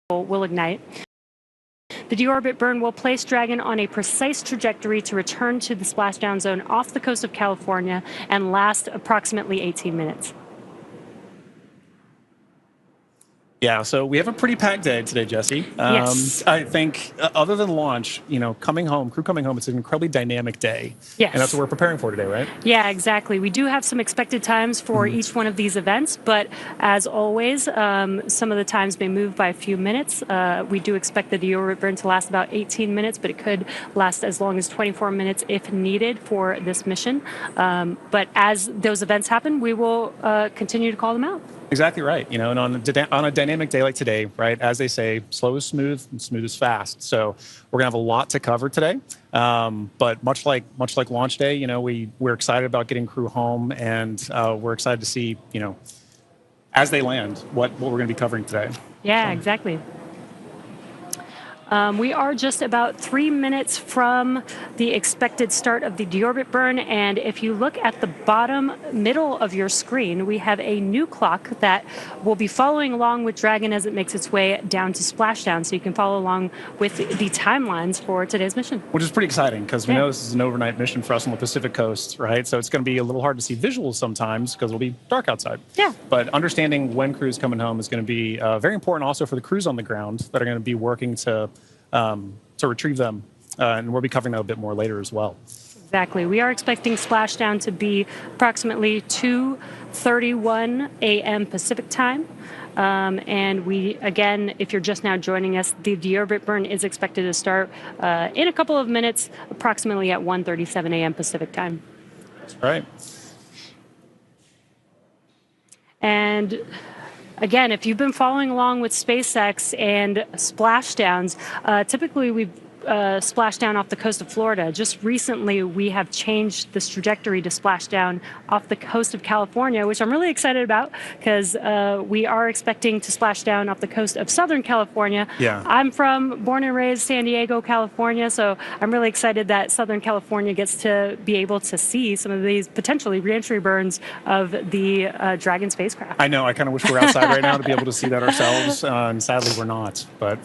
will ignite. The deorbit burn will place Dragon on a precise trajectory to return to the splashdown zone off the coast of California and last approximately 18 minutes. Yeah, so we have a pretty packed day today, Jesse. Yes. I think other than launch, coming home, crew coming home, it's an incredibly dynamic day. Yes. And that's what we're preparing for today, right? Yeah, exactly. We do have some expected times for each one of these events, but as always, some of the times may move by a few minutes. We do expect the deorbit burn to last about 18 minutes, but it could last as long as 24 minutes if needed for this mission. But as those events happen, we will continue to call them out. Exactly right. And on a dynamic day like today, right, as they say, slow is smooth and smooth is fast. So we're going to have a lot to cover today. But much like launch day, we're excited about getting crew home, and we're excited to see, as they land, what we're going to be covering today. Yeah, exactly. We are just about 3 minutes from the expected start of the deorbit burn, and if you look at the bottom middle of your screen, we have a new clock that will be following along with Dragon as it makes its way down to splashdown, so you can follow along with the timelines for today's mission. Which is pretty exciting, because we know this is an overnight mission for us on the Pacific coast, right? So it's going to be a little hard to see visuals sometimes because it'll be dark outside. Yeah. But understanding when crew's coming home is going to be very important also for the crews on the ground that are going to be working to retrieve them, and we'll be covering that a bit more later as well. Exactly. We are expecting splashdown to be approximately 2:31 a.m. Pacific time. And again, if you're just now joining us, the deorbit burn is expected to start in a couple of minutes, approximately at 1:37 a.m. Pacific time. That's right. And again, if you've been following along with SpaceX and splashdowns, typically we've splashdown off the coast of Florida. Just recently, we have changed this trajectory to splashdown off the coast of California, which I'm really excited about because we are expecting to splash down off the coast of Southern California. Yeah. I'm born and raised San Diego, California, so I'm really excited that Southern California gets to be able to see some of these potentially reentry burns of the Dragon spacecraft. I know. I kind of wish we were outside right now to be able to see that ourselves, and sadly we're not. But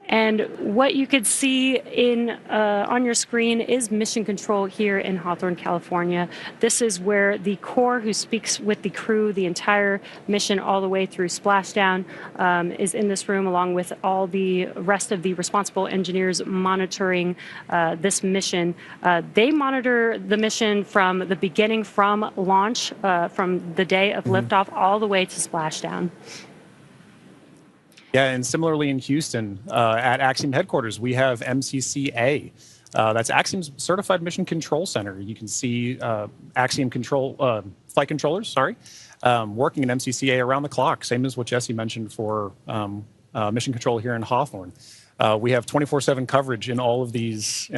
and what you could see on your screen is mission control here in Hawthorne, California. This is where the Corps, who speaks with the crew the entire mission all the way through splashdown, is in this room along with all the rest of the responsible engineers monitoring this mission. They monitor the mission from the beginning, from launch, from the day of liftoff, all the way to splashdown. Yeah, and similarly in Houston, at Axiom headquarters, we have MCCA. That's Axiom's Certified Mission Control Center. You can see Axiom flight controllers, working in MCCA around the clock, same as what Jesse mentioned for mission control here in Hawthorne. We have 24/7 coverage in all of these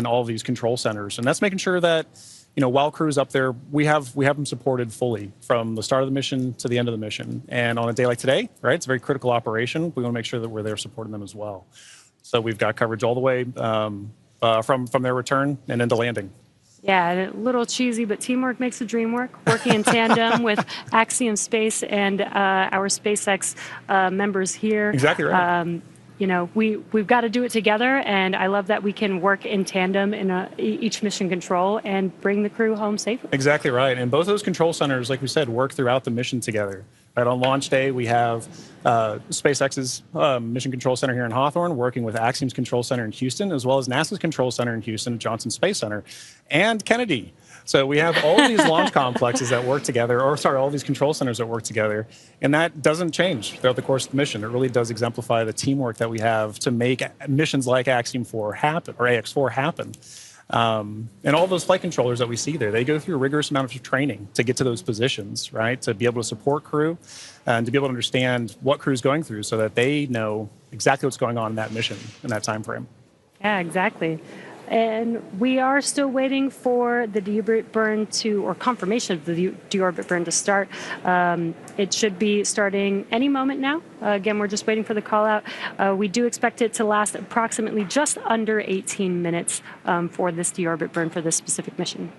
control centers, and that's making sure that while crew's up there, we have them supported fully from the start of the mission to the end of the mission. And on a day like today, right, it's a very critical operation. We want to make sure that we're there supporting them as well. So we've got coverage all the way from their return and into landing. Yeah, a little cheesy, but teamwork makes the dream work. Working in tandem with Axiom Space and our SpaceX members here. Exactly right. We've got to do it together, and I love that we can work in tandem in each mission control and bring the crew home safely. Exactly right. And both those control centers, like we said, work throughout the mission together. Right, on launch day, we have SpaceX's Mission Control Center here in Hawthorne working with Axiom's Control Center in Houston, as well as NASA's Control Center in Houston, Johnson Space Center, and Kennedy. So we have all these launch complexes that work together, all these control centers that work together, and that doesn't change throughout the course of the mission. It really does exemplify the teamwork that we have to make missions like Axiom 4 happen, or Ax-4 happen. And all those flight controllers that we see there, they go through a rigorous amount of training to get to those positions, right? To be able to support crew and to be able to understand what crew's going through so that they know exactly what's going on in that mission in that time frame. Yeah, exactly. And we are still waiting for the deorbit burn or confirmation of the deorbit burn to start. It should be starting any moment now. Again, we're just waiting for the call out. We do expect it to last approximately just under 18 minutes for this deorbit burn for this specific mission.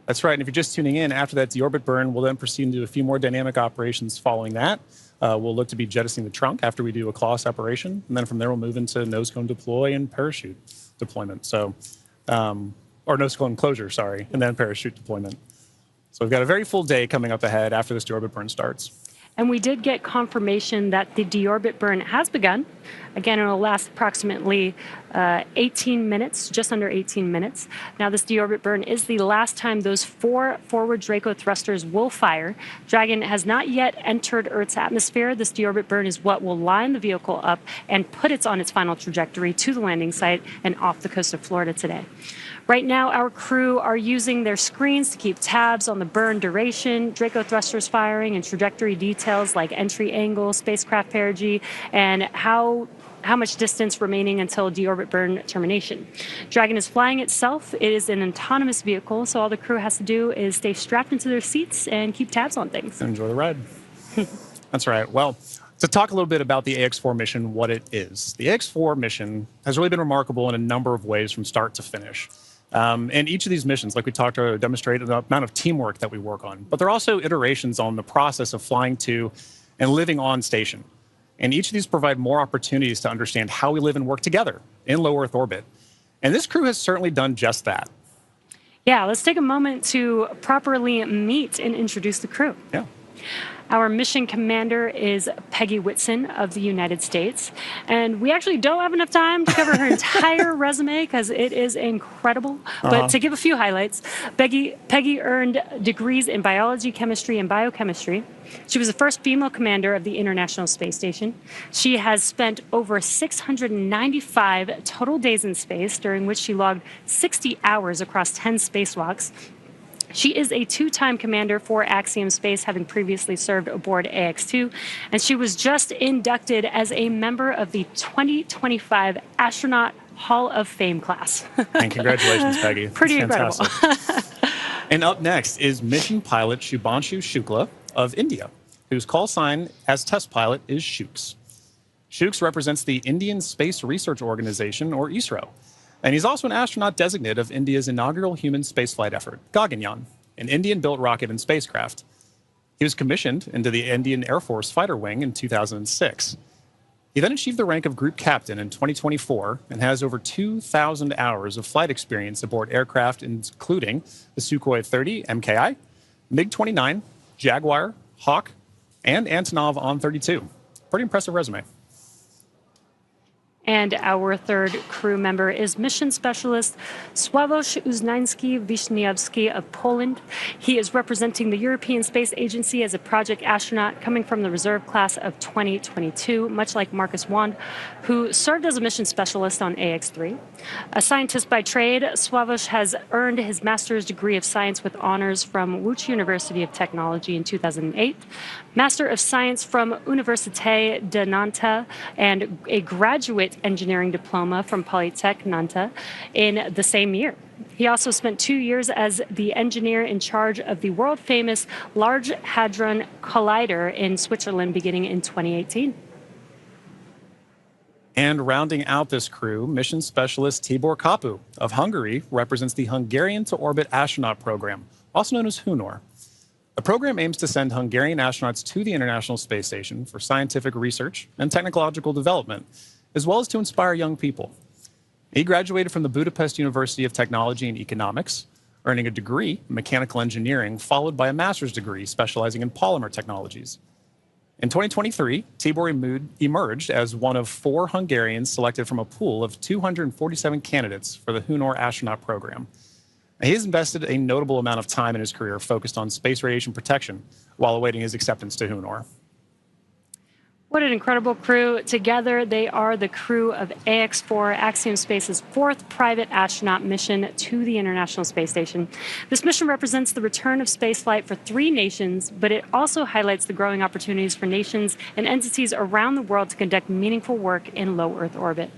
That's right. And if you're just tuning in, after that deorbit burn, we'll then proceed into a few more dynamic operations following that. We'll look to be jettisoning the trunk after we do a claw separation. And then from there, we'll move into nose cone deploy and parachute deployment. Or nose cone closure, sorry, and then parachute deployment. So we've got a very full day coming up ahead after this deorbit burn starts. And we did get confirmation that the deorbit burn has begun. Again, it will last approximately 18 minutes, just under 18 minutes. Now, this deorbit burn is the last time those 4 forward Draco thrusters will fire. Dragon has not yet entered Earth's atmosphere. This deorbit burn is what will line the vehicle up and put it on its final trajectory to the landing site and off the coast of Florida today. Right now, our crew are using their screens to keep tabs on the burn duration, Draco thrusters firing, and trajectory details like entry angle, spacecraft perigee, and how much distance remaining until deorbit burn termination. Dragon is flying itself. It is an autonomous vehicle, so all the crew has to do is stay strapped into their seats and keep tabs on things. Enjoy the ride. That's right. Well, to talk a little bit about the Ax-4 mission, what it is. The Ax-4 mission has really been remarkable in a number of ways from start to finish. And each of these missions, like we talked about, demonstrate the amount of teamwork that we work on. But they're also iterations on the process of flying to and living on station. And each of these provide more opportunities to understand how we live and work together in low Earth orbit. And this crew has certainly done just that. Yeah, let's take a moment to properly meet and introduce the crew. Yeah. Our mission commander is Peggy Whitson of the United States. And we actually don't have enough time to cover her entire resume because it is incredible. But to give a few highlights, Peggy earned degrees in biology, chemistry, and biochemistry. She was the first female commander of the International Space Station. She has spent over 695 total days in space, during which she logged 60 hours across 10 spacewalks. She is a 2-time commander for Axiom Space, having previously served aboard AX-2, and she was just inducted as a member of the 2025 Astronaut Hall of Fame class. And congratulations, Peggy. Pretty incredible. And up next is mission pilot Shubhanshu Shukla of India, whose call sign as test pilot is Shuks. Shuks represents the Indian Space Research Organization, or ISRO. And he's also an astronaut designate of India's inaugural human spaceflight effort, Gaganyaan, an Indian-built rocket and spacecraft. He was commissioned into the Indian Air Force Fighter Wing in 2006. He then achieved the rank of Group Captain in 2024 and has over 2,000 hours of flight experience aboard aircraft, including the Sukhoi 30 MKI, MiG-29, Jaguar, Hawk, and Antonov On-32. Pretty impressive resume. And our third crew member is mission specialist Sławosz Uznański-Wiśniewski of Poland. He is representing the European Space Agency as a project astronaut coming from the reserve class of 2022, much like Marcus Wand, who served as a mission specialist on AX-3. A scientist by trade, Sławosz has earned his master's degree of science with honors from Łódź University of Technology in 2008, Master of Science from Université de Nantes, and a graduate engineering diploma from Polytech Nantes in the same year. He also spent 2 years as the engineer in charge of the world-famous Large Hadron Collider in Switzerland beginning in 2018. And rounding out this crew, mission specialist Tibor Kapu of Hungary represents the Hungarian to Orbit Astronaut Program, also known as HUNOR. The program aims to send Hungarian astronauts to the International Space Station for scientific research and technological development, as well as to inspire young people. He graduated from the Budapest University of Technology and Economics, earning a degree in mechanical engineering, followed by a master's degree specializing in polymer technologies. In 2023, Tibor emerged as one of 4 Hungarians selected from a pool of 247 candidates for the HUNOR astronaut program. He has invested a notable amount of time in his career focused on space radiation protection while awaiting his acceptance to HUNOR. What an incredible crew. Together, they are the crew of Ax-4, Axiom Space's 4th private astronaut mission to the International Space Station. This mission represents the return of spaceflight for 3 nations, but it also highlights the growing opportunities for nations and entities around the world to conduct meaningful work in low Earth orbit.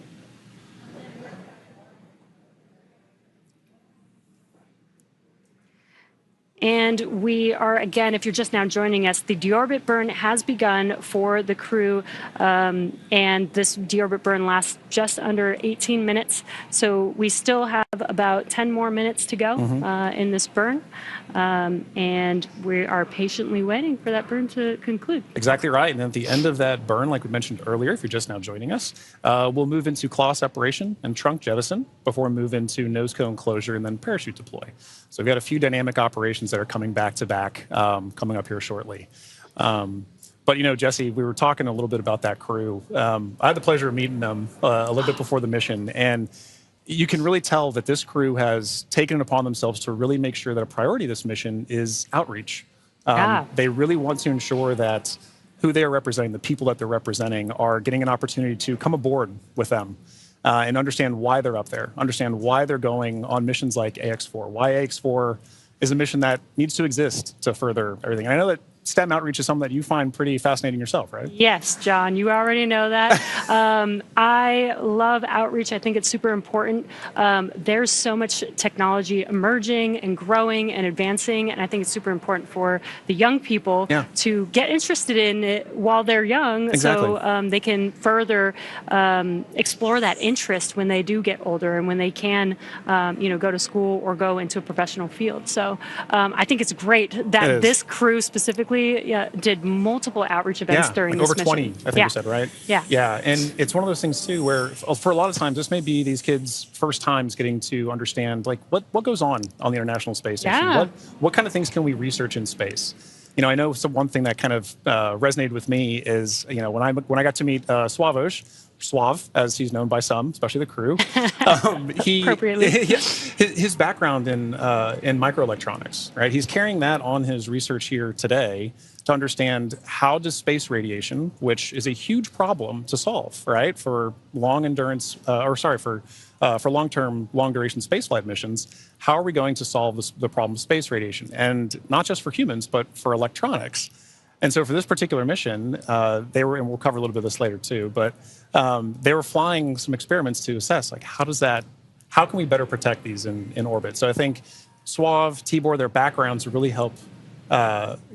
And we are, again, if you're just now joining us, the deorbit burn has begun for the crew. And this deorbit burn lasts just under 18 minutes. So we still have about 10 more minutes to go in this burn. And we are patiently waiting for that burn to conclude. Exactly right. And at the end of that burn, like we mentioned earlier, if you're just now joining us, we'll move into claw separation and trunk jettison before we move into nose cone closure and then parachute deploy. So we've got a few dynamic operations that are coming back to back coming up here shortly. But, you know, Jesse, we were talking a little bit about that crew. I had the pleasure of meeting them a little bit before the mission. And you can really tell that this crew has taken it upon themselves to really make sure that a priority of this mission is outreach. They really want to ensure that who they are representing, the people that they're representing, are getting an opportunity to come aboard with them and understand why they're up there, understand why they're going on missions like Ax-4, why Ax-4 is a mission that needs to exist to further everything. And I know that STEM outreach is something that you find pretty fascinating yourself, right? Yes, John, you already know that. I love outreach. I think it's super important. There's so much technology emerging and growing and advancing, and I think it's super important for the young people to get interested in it while they're young, so they can further explore that interest when they do get older and when they can, you know, go to school or go into a professional field. So I think it's great that this crew specifically did multiple outreach events during this mission. Over 20, I think you said, right? Yeah, and it's one of those things, too, where for a lot of times, this may be these kids' first times getting to understand, like, what goes on the International Space Station? What kind of things can we research in space? You know, I know one thing that kind of resonated with me is, you know, when I got to meet Sławosz, Słav, as he's known by some, especially the crew. His background in microelectronics, right? He's carrying that on his research here today to understand how does space radiation, which is a huge problem to solve, right, for long endurance, for long-term, long-duration spaceflight missions, how are we going to solve the problem of space radiation? And not just for humans, but for electronics. And so for this particular mission, they were, and we'll cover a little bit of this later too, but they were flying some experiments to assess, like, how can we better protect these in orbit? So I think Sław, Tibor, their backgrounds really help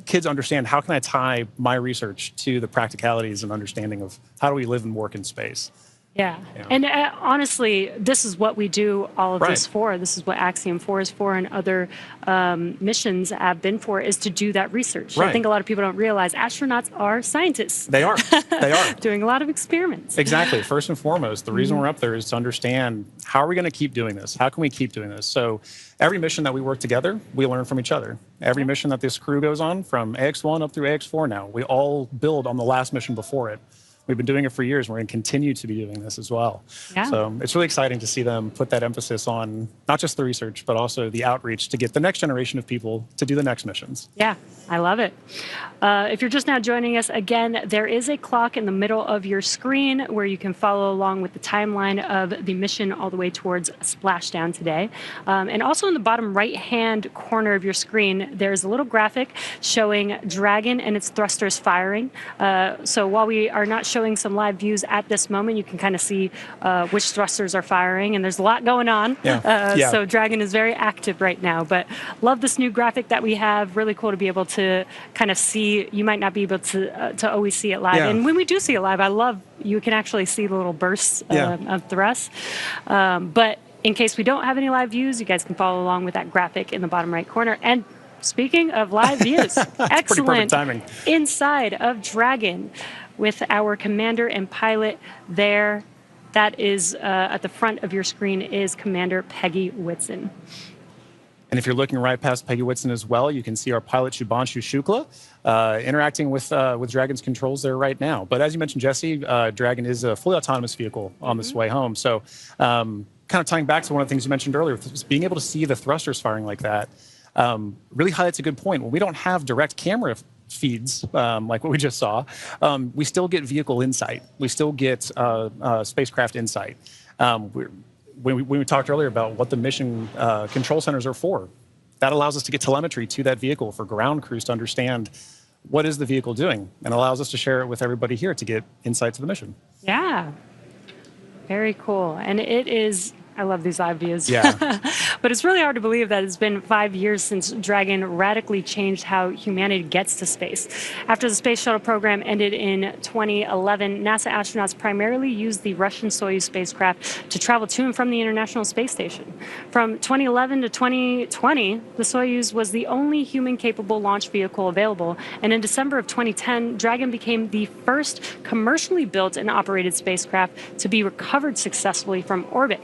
kids understand, how can I tie my research to the practicalities and understanding of how do we live and work in space? Yeah. And honestly, this is what we do all of this for. This is what Axiom 4 is for, and other missions have been for, is to do that research. I think a lot of people don't realize astronauts are scientists. They are. They are. Doing a lot of experiments. Exactly. First and foremost, the reason we're up there is to understand, how are we going to keep doing this? How can we keep doing this? So every mission that we work together, we learn from each other. Every mission that this crew goes on, from Ax-1 up through Ax-4 now, we all build on the last mission before it. We've been doing it for years. We're going to continue to be doing this as well. So it's really exciting to see them put that emphasis on not just the research, but also the outreach to get the next generation of people to do the next missions. Yeah, I love it. If you're just now joining us, again, there is a clock in the middle of your screen where you can follow along with the timeline of the mission all the way towards splashdown today. And also in the bottom right-hand corner of your screen, there's a little graphic showing Dragon and its thrusters firing. So while we are not showing some live views at this moment, you can kind of see which thrusters are firing, and there's a lot going on. So Dragon is very active right now, but love this new graphic that we have. Really cool to be able to kind of see. You might not be able to always see it live, and when we do see it live, I love you can actually see the little bursts of thrust. But in case we don't have any live views, you guys can follow along with that graphic in the bottom right corner. And speaking of live views, excellent timing inside of Dragon, with our commander and pilot there. That is at the front of your screen is Commander Peggy Whitson. And if you're looking right past Peggy Whitson as well, you can see our pilot Shubhanshu Shukla interacting with Dragon's controls there right now. But as you mentioned, Jesse, Dragon is a fully autonomous vehicle on this way home. So kind of tying back to one of the things you mentioned earlier, being able to see the thrusters firing like that really highlights a good point. When we don't have direct camera feeds like what we just saw, we still get vehicle insight. We still get spacecraft insight. When we talked earlier about what the mission control centers are for, that allows us to get telemetry to that vehicle for ground crews to understand what is the vehicle doing, and allows us to share it with everybody here to get insight to the mission. Yeah, very cool. And it is I love these live views. Yeah. But it's really hard to believe that it's been 5 years since Dragon radically changed how humanity gets to space. After the space shuttle program ended in 2011, NASA astronauts primarily used the Russian Soyuz spacecraft to travel to and from the International Space Station. From 2011 to 2020, the Soyuz was the only human-capable launch vehicle available, and in December of 2010, Dragon became the first commercially built and operated spacecraft to be recovered successfully from orbit.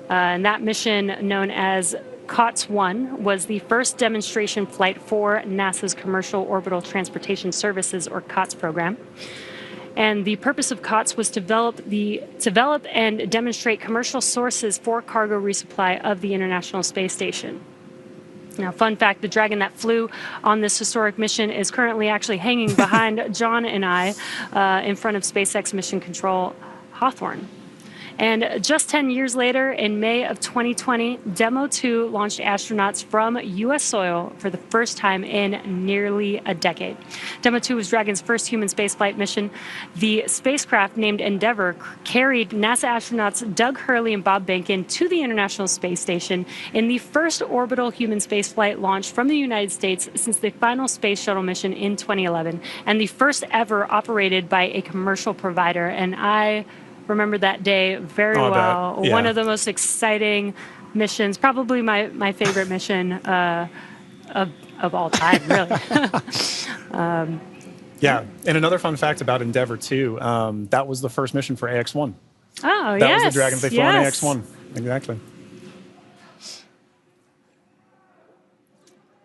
And that mission, known as COTS-1, was the first demonstration flight for NASA's Commercial Orbital Transportation Services, or COTS program. And the purpose of COTS was to develop and demonstrate commercial sources for cargo resupply of the International Space Station. Now, fun fact, the Dragon that flew on this historic mission is currently actually hanging behind John and I in front of SpaceX Mission Control Hawthorne. And just 10 years later, in May of 2020, Demo 2 launched astronauts from U.S. soil for the first time in nearly a decade. Demo 2 was Dragon's first human spaceflight mission. The spacecraft, named Endeavour, carried NASA astronauts Doug Hurley and Bob Behnken to the International Space Station in the first orbital human spaceflight launch from the United States since the final space shuttle mission in 2011, and the first ever operated by a commercial provider. And I remember that day very well. Yeah. One of the most exciting missions, probably my favorite mission of all time, really. Yeah, and another fun fact about Endeavour, too, that was the first mission for Ax-1. Oh, That was the Dragon they flew on yes. Ax-1. Exactly.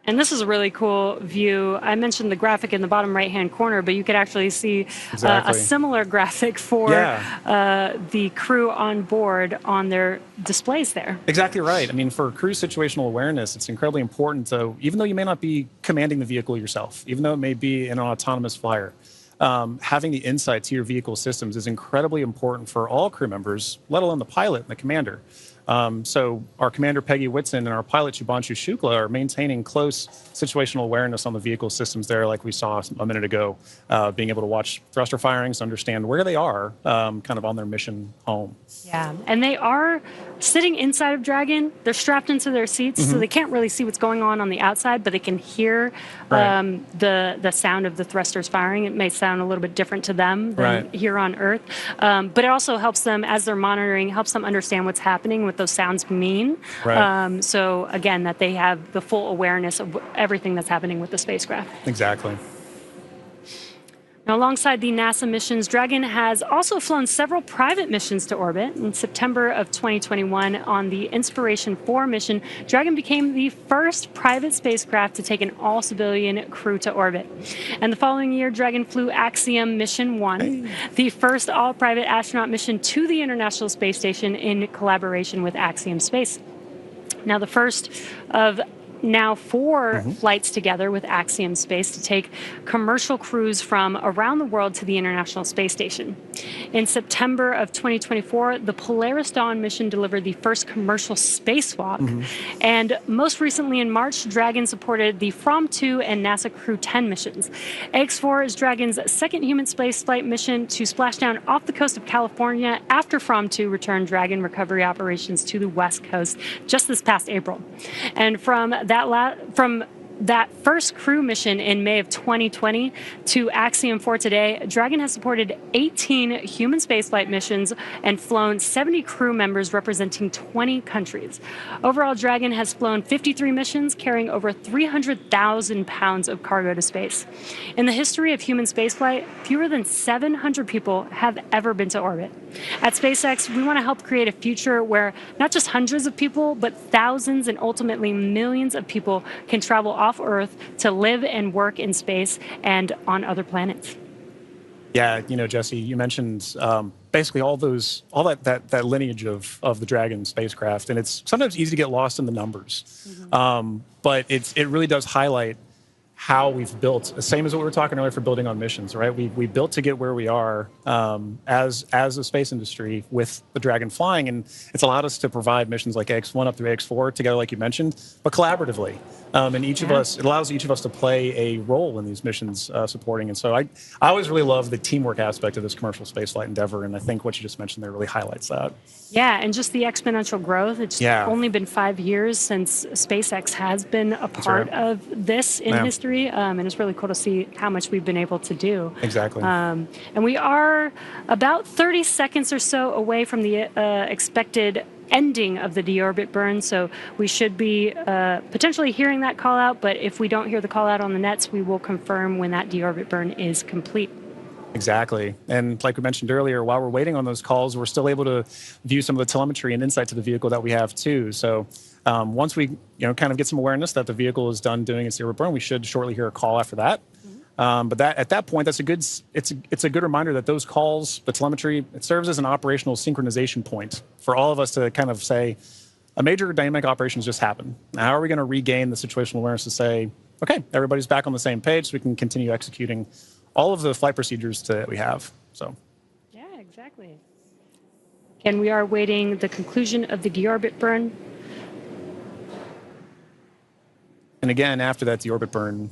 And this is a really cool view. I mentioned the graphic in the bottom right-hand corner, but you could actually see a similar graphic for the crew on board on their displays there. Exactly right. I mean, for crew situational awareness, it's incredibly important to, even though you may not be commanding the vehicle yourself, even though it may be an autonomous flyer, having the insight to your vehicle systems is incredibly important for all crew members, let alone the pilot and the commander. So our commander, Peggy Whitson, and our pilot, Shubhanshu Shukla, are maintaining close situational awareness on the vehicle systems there, like we saw a minute ago, being able to watch thruster firings, understand where they are kind of on their mission home. Yeah, and they are sitting inside of Dragon. They're strapped into their seats, so they can't really see what's going on the outside, but they can hear the sound of the thrusters firing. It may sound a little bit different to them than here on Earth, but it also helps them, as they're monitoring, helps them understand what's happening, what those sounds mean. So again, that they have the full awareness of everything that's happening with the spacecraft. Exactly. Now, alongside the NASA missions, Dragon has also flown several private missions to orbit. In September of 2021, on the Inspiration 4 mission, Dragon became the first private spacecraft to take an all-civilian crew to orbit. And the following year, Dragon flew Axiom Mission 1, the first all-private astronaut mission to the International Space Station in collaboration with Axiom Space. Now, the first of now 4 flights together with Axiom Space to take commercial crews from around the world to the International Space Station. In September of 2024, the Polaris Dawn mission delivered the first commercial spacewalk. And most recently in March, Dragon supported the From-2 and NASA Crew 10 missions. Ax-4 is Dragon's second human spaceflight mission to splash down off the coast of California after From-2 returned Dragon recovery operations to the West Coast just this past April. And from that first crew mission in May of 2020 to Axiom 4 today, Dragon has supported 18 human spaceflight missions and flown 70 crew members representing 20 countries. Overall, Dragon has flown 53 missions, carrying over 300,000 pounds of cargo to space. In the history of human spaceflight, fewer than 700 people have ever been to orbit. At SpaceX, we want to help create a future where not just hundreds of people, but thousands and ultimately millions of people can travel off Earth to live and work in space and on other planets. Yeah, you know, Jesse, you mentioned basically all that lineage of the Dragon spacecraft, and it's sometimes easy to get lost in the numbers. But it really does highlight how we've built, the same as what we were talking earlier for building on missions, right? We built to get where we are as a space industry with the Dragon flying, and it's allowed us to provide missions like Ax-1 up through Ax-4 together, like you mentioned, but collaboratively. And each of us, it allows each of us to play a role in these missions supporting. And so I always really love the teamwork aspect of this commercial spaceflight endeavor, and I think what you just mentioned there really highlights that. Yeah, and just the exponential growth. It's only been 5 years since SpaceX has been a part of this in history, and it's really cool to see how much we've been able to do. Exactly. And we are about 30 seconds or so away from the expected ending of the deorbit burn, so we should be potentially hearing that call out, but if we don't hear the call out on the nets, we will confirm when that deorbit burn is complete. Exactly. And like we mentioned earlier, while we're waiting on those calls, we're still able to view some of the telemetry and insight to the vehicle that we have too. So once we kind of get some awareness that the vehicle is done doing its deorbit burn, we should shortly hear a call after that. But at that point, it's a good reminder that those calls, the telemetry, it serves as an operational synchronization point for all of us to kind of say, a major dynamic operation has just happened. Now, how are we going to regain the situational awareness to say, okay, everybody's back on the same page so we can continue executing all of the flight procedures that we have. So. Yeah, exactly. And we are awaiting the conclusion of the deorbit burn. And again, after that deorbit burn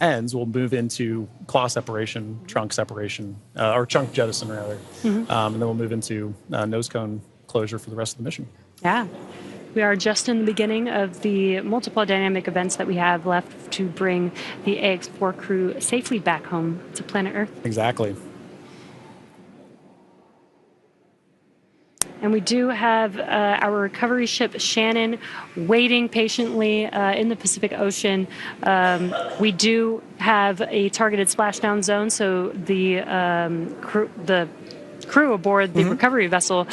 ends, we'll move into claw separation, trunk separation, or chunk jettison rather, and then we'll move into nose cone closure for the rest of the mission. Yeah. We are just in the beginning of the multiple dynamic events that we have left to bring the Ax-4 crew safely back home to planet Earth. Exactly. And we do have our recovery ship Shannon waiting patiently in the Pacific Ocean. We do have a targeted splashdown zone, so the crew aboard the recovery vessel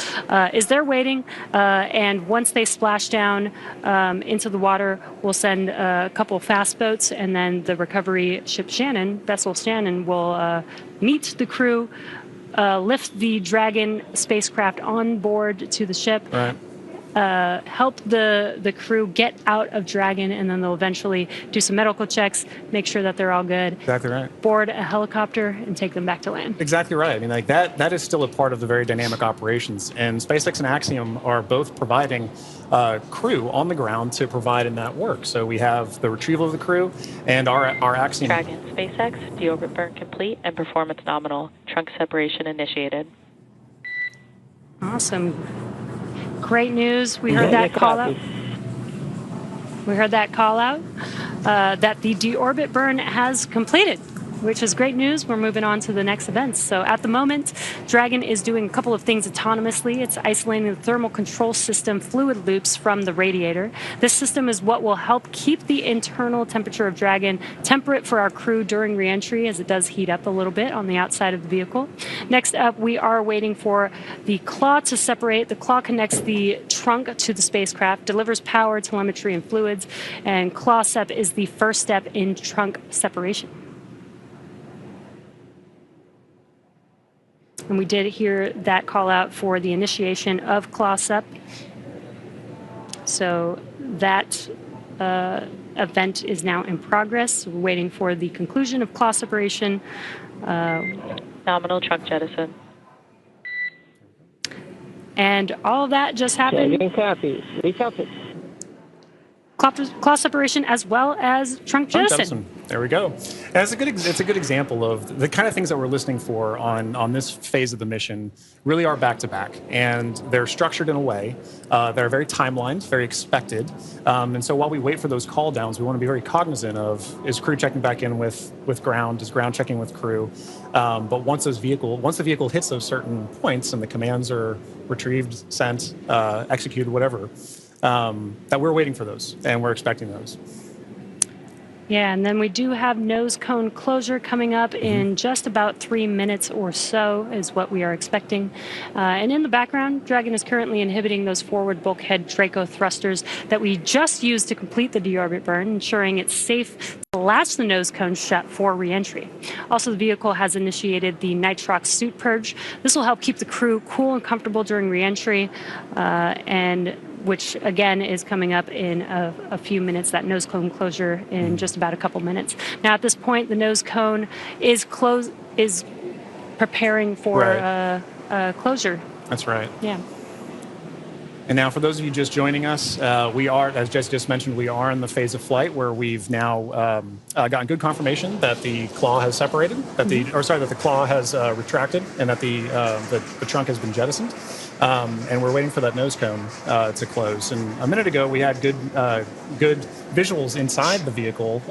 is there waiting, and once they splash down into the water, we'll send a couple fast boats, and then the recovery ship vessel Shannon will meet the crew, lift the Dragon spacecraft on board to the ship, help the crew get out of Dragon, and then they'll eventually do some medical checks, make sure that they're all good. Exactly right. Board a helicopter and take them back to land. Exactly right. I mean, like that is still a part of the very dynamic operations, and SpaceX and Axiom are both providing crew on the ground to provide in that work. So we have the retrieval of the crew and our Axiom. Dragon, SpaceX, deorbit burn complete and performance nominal. Trunk separation initiated. Awesome. Great news. We heard that call out. We heard that call out that the deorbit burn has completed, which is great news. We're moving on to the next events. So at the moment, Dragon is doing a couple of things autonomously. It's isolating the thermal control system fluid loops from the radiator. This system is what will help keep the internal temperature of Dragon temperate for our crew during reentry, as it does heat up a little bit on the outside of the vehicle. Next up, we are waiting for the claw to separate. The claw connects the trunk to the spacecraft, delivers power, telemetry, and fluids, and claw sep is the first step in trunk separation. And we did hear that call out for the initiation of claw sep. So that event is now in progress. We're waiting for the conclusion of claw separation. Nominal trunk jettison. And all of that just happened. Claw separation as well as trunk jettison. There we go. And it's a good example of the kind of things that we're listening for on this phase of the mission. Really are back to back, and they're structured in a way that are very timelined, very expected. And so while we wait for those call downs, we want to be very cognizant of, is crew checking back in with ground, is ground checking with crew. But once the vehicle hits those certain points and the commands are retrieved, sent, executed, whatever. That we're waiting for those, and we're expecting those. Yeah, and then we do have nose cone closure coming up in just about 3 minutes or so is what we are expecting. And in the background, Dragon is currently inhibiting those forward bulkhead Draco thrusters that we just used to complete the deorbit burn, ensuring it's safe to latch the nose cone shut for reentry. Also, the vehicle has initiated the nitrox suit purge. This will help keep the crew cool and comfortable during reentry, and which again is coming up in a few minutes, that nose cone closure in just about a couple minutes. Now at this point, the nose cone is preparing for closure. That's right. Yeah. And now, for those of you just joining us, we are, as Jess just mentioned, we are in the phase of flight where we've now gotten good confirmation that the claw has separated, that that the claw has retracted, and that the trunk has been jettisoned. And we're waiting for that nose cone to close. And a minute ago, we had good visuals inside the vehicle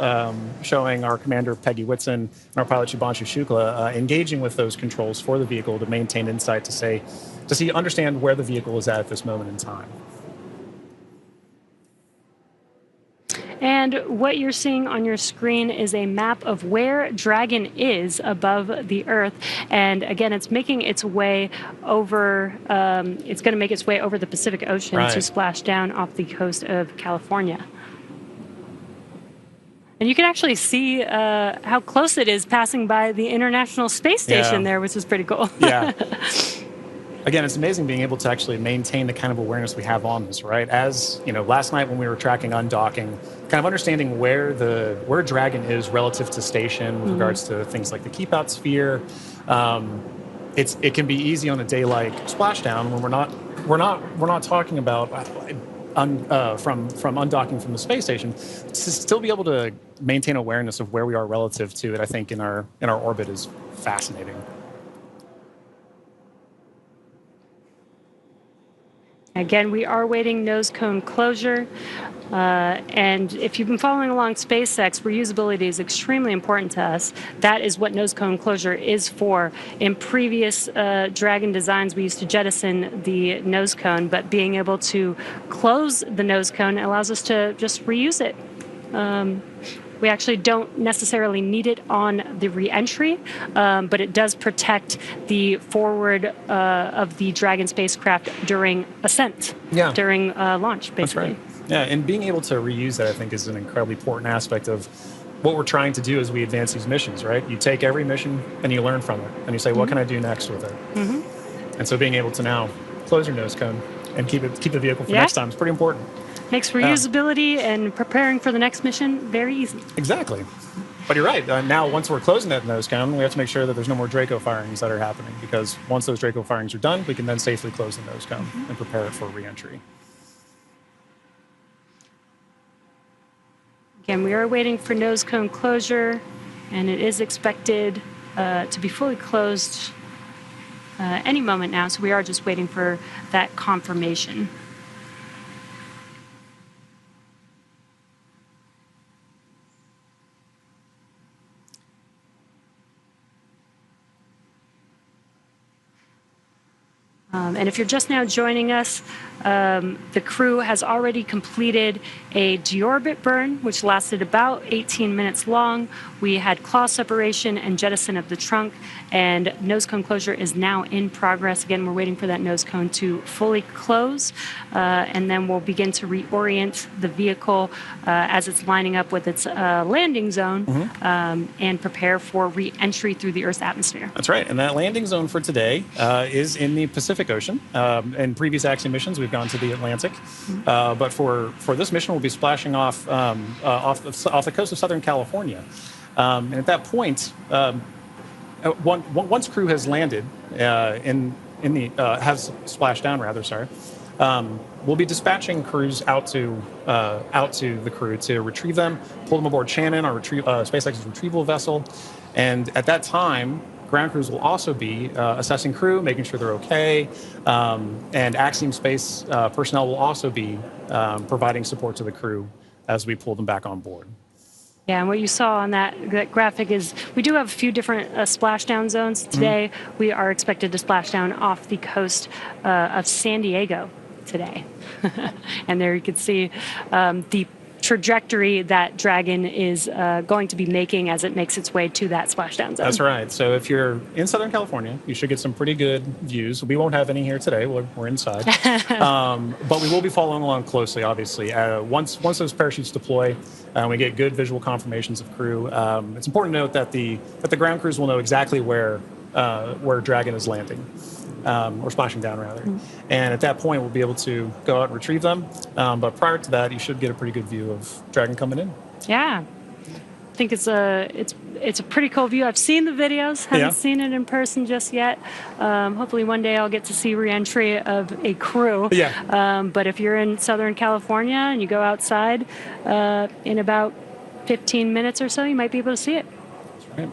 showing our commander, Peggy Whitson, and our pilot, Shubhanshu Shukla, engaging with those controls for the vehicle to maintain insight to understand where the vehicle is at this moment in time. And what you're seeing on your screen is a map of where Dragon is above the Earth. And again, it's making its way over, it's going to make its way over the Pacific Ocean to splash down off the coast of California. And you can actually see how close it is passing by the International Space Station there, which is pretty cool. Yeah. Again, it's amazing being able to actually maintain the kind of awareness we have on this, right? As you know, last night when we were tracking undocking, kind of understanding where Dragon is relative to station with regards to things like the keep out sphere. It can be easy on a day like splashdown when we're not talking about from undocking from the space station, to still be able to maintain awareness of where we are relative to it. I think in our orbit is fascinating. Again, we are waiting nose cone closure. And if you've been following along SpaceX, reusability is extremely important to us. That is what nose cone closure is for. In previous Dragon designs, we used to jettison the nose cone, but being able to close the nose cone allows us to just reuse it. We actually don't necessarily need it on the re-entry, but it does protect the forward of the Dragon spacecraft during ascent, during launch, basically. That's right. Yeah, and being able to reuse that, I think, is an incredibly important aspect of what we're trying to do as we advance these missions, right? You take every mission and you learn from it, and you say, what can I do next with it? And so being able to now close your nose cone and keep the vehicle for next time is pretty important. Makes reusability and preparing for the next mission very easy. Exactly. But you're right. Now, once we're closing that nose cone, we have to make sure that there's no more Draco firings that are happening, because once those Draco firings are done, we can then safely close the nose cone and prepare it for re-entry. Again, we are waiting for nose cone closure, and it is expected to be fully closed any moment now, so we are just waiting for that confirmation. And if you're just now joining us, the crew has already completed a deorbit burn, which lasted about 18 minutes long. We had claw separation and jettison of the trunk, and nose cone closure is now in progress. Again, we're waiting for that nose cone to fully close, and then we'll begin to reorient the vehicle as it's lining up with its landing zone and prepare for re-entry through the Earth's atmosphere. That's right, and that landing zone for today is in the Pacific Ocean. In previous Axiom missions, we've gone to the Atlantic, but for this mission, we'll be splashing off the coast of Southern California. And at that point, once crew has landed has splashed down, rather, sorry, we'll be dispatching crews out to the crew to retrieve them, pull them aboard Shannon, our SpaceX's retrieval vessel, and at that time, ground crews will also be assessing crew, making sure they're okay, and Axiom Space personnel will also be providing support to the crew as we pull them back on board. Yeah, and what you saw on that graphic is we do have a few different splashdown zones. Today, we are expected to splash down off the coast of San Diego today. And there you can see the trajectory that Dragon is going to be making as it makes its way to that splashdown zone. That's right. So if you're in Southern California, you should get some pretty good views. We won't have any here today. We're inside. But we will be following along closely, obviously. Once those parachutes deploy, we get good visual confirmations of crew. It's important to note that the ground crews will know exactly where where Dragon is landing, or splashing down, rather. And at that point, we'll be able to go out and retrieve them. But prior to that, you should get a pretty good view of Dragon coming in. Yeah. I think it's a pretty cool view. I've seen the videos, haven't seen it in person just yet. Hopefully one day I'll get to see re-entry of a crew. Yeah. But if you're in Southern California and you go outside in about 15 minutes or so, you might be able to see it. That's right.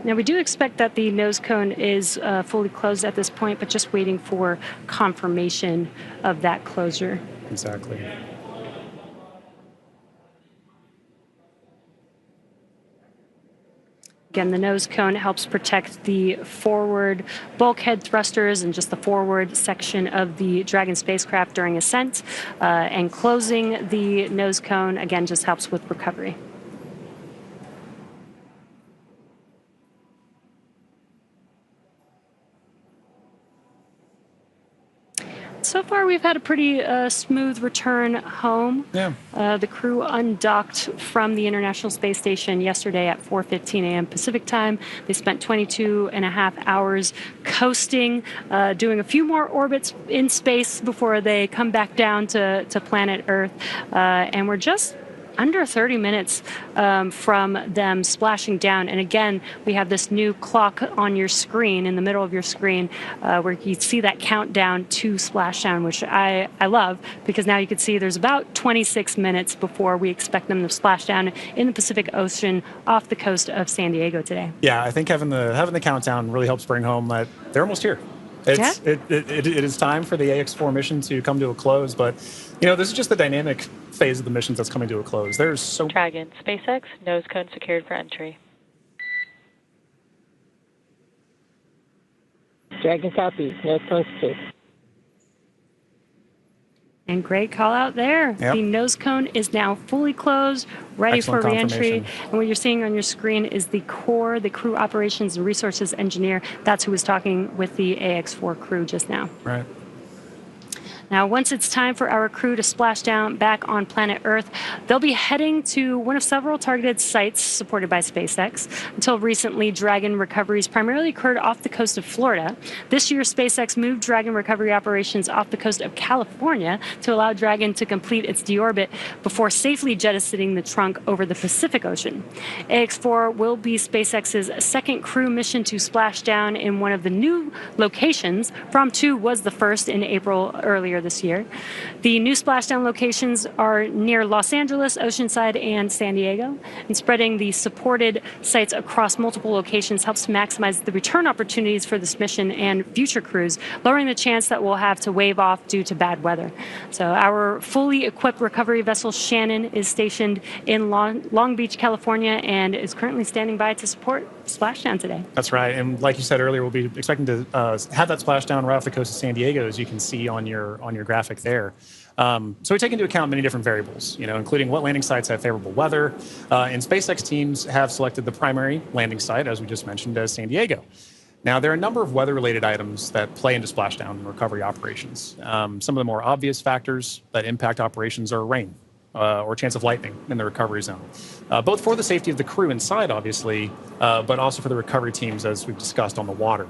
Now, we do expect that the nose cone is fully closed at this point, but just waiting for confirmation of that closure. Exactly. Again, the nose cone helps protect the forward bulkhead thrusters and just the forward section of the Dragon spacecraft during ascent. And closing the nose cone, again, just helps with recovery. So far, we've had a pretty smooth return home. Yeah. The crew undocked from the International Space Station yesterday at 4:15 a.m. Pacific time. They spent 22 and a half hours coasting, doing a few more orbits in space before they come back down to planet Earth. And we're just under 30 minutes from them splashing down. And again, we have this new clock on your screen, in the middle of your screen, where you see that countdown to splashdown, which I love, because now you can see there's about 26 minutes before we expect them to splash down in the Pacific Ocean off the coast of San Diego today. Yeah, I think having the countdown really helps bring home that they're almost here. It is time for the Ax-4 mission to come to a close, but this is just the dynamic phase of the missions that's coming to a close. There's so Dragon, SpaceX, nose cone secured for entry. Dragon copy, nose cone secured. And great call out there. Yep. The nose cone is now fully closed, ready Excellent for reentry. confirmation. And what you're seeing on your screen is the core, the crew operations and resources engineer. That's who was talking with the Ax-4 crew just now. right. Now, once it's time for our crew to splash down back on planet Earth, they'll be heading to one of several targeted sites supported by SpaceX. Until recently, Dragon recoveries primarily occurred off the coast of Florida. This year, SpaceX moved Dragon recovery operations off the coast of California to allow Dragon to complete its deorbit before safely jettisoning the trunk over the Pacific Ocean. Ax-4 will be SpaceX's second crew mission to splash down in one of the new locations. From 2 was the first in April earlier this year. The new splashdown locations are near Los Angeles, Oceanside, and San Diego. And spreading the supported sites across multiple locations helps to maximize the return opportunities for this mission and future crews, lowering the chance that we'll have to wave off due to bad weather. So our fully equipped recovery vessel Shannon is stationed in Long Beach, California, and is currently standing by to support splashdown today. That's right. And like you said earlier, we'll be expecting to have that splashdown right off the coast of San Diego, as you can see on your graphic there. So we take into account many different variables, including what landing sites have favorable weather. And SpaceX teams have selected the primary landing site, as we just mentioned, as San Diego. Now, there are a number of weather-related items that play into splashdown and recovery operations. Some of the more obvious factors that impact operations are rain or chance of lightning in the recovery zone, both for the safety of the crew inside, obviously, but also for the recovery teams, as we've discussed, on the water.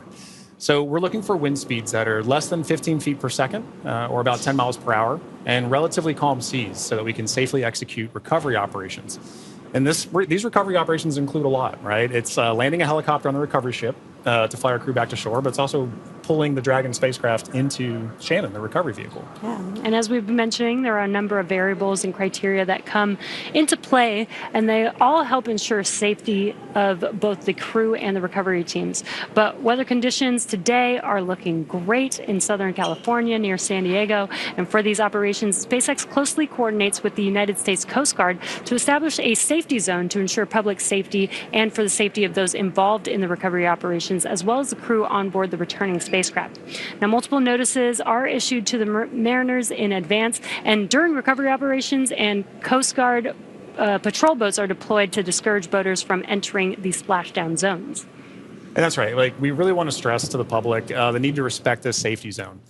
So we're looking for wind speeds that are less than 15 feet per second, or about 10 miles per hour, and relatively calm seas so that we can safely execute recovery operations. And these recovery operations include a lot, right? It's landing a helicopter on the recovery ship to fly our crew back to shore, but it's also pulling the Dragon spacecraft into Shannon, the recovery vehicle. Yeah, and as we've been mentioning, there are a number of variables and criteria that come into play, and they all help ensure safety of both the crew and the recovery teams. But weather conditions today are looking great in Southern California near San Diego, and for these operations, SpaceX closely coordinates with the United States Coast Guard to establish a safety zone to ensure public safety and for the safety of those involved in the recovery operations, as well as the crew on board the returning spacecraft. Now, multiple notices are issued to the mariners in advance and during recovery operations, and Coast Guard patrol boats are deployed to discourage boaters from entering the splashdown zones. And that's right. We really want to stress to the public the need to respect this safety zone.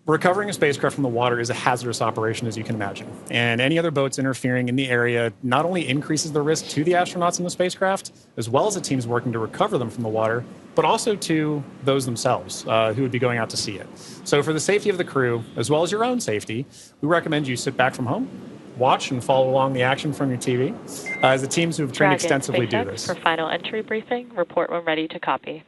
Recovering a spacecraft from the water is a hazardous operation, as you can imagine. And any other boats interfering in the area not only increases the risk to the astronauts in the spacecraft, as well as the teams working to recover them from the water, but also to those themselves who would be going out to see it. So for the safety of the crew, as well as your own safety, we recommend you sit back from home, watch and follow along the action from your TV, as the teams who have trained extensively do this. For final entry briefing, report when ready to copy.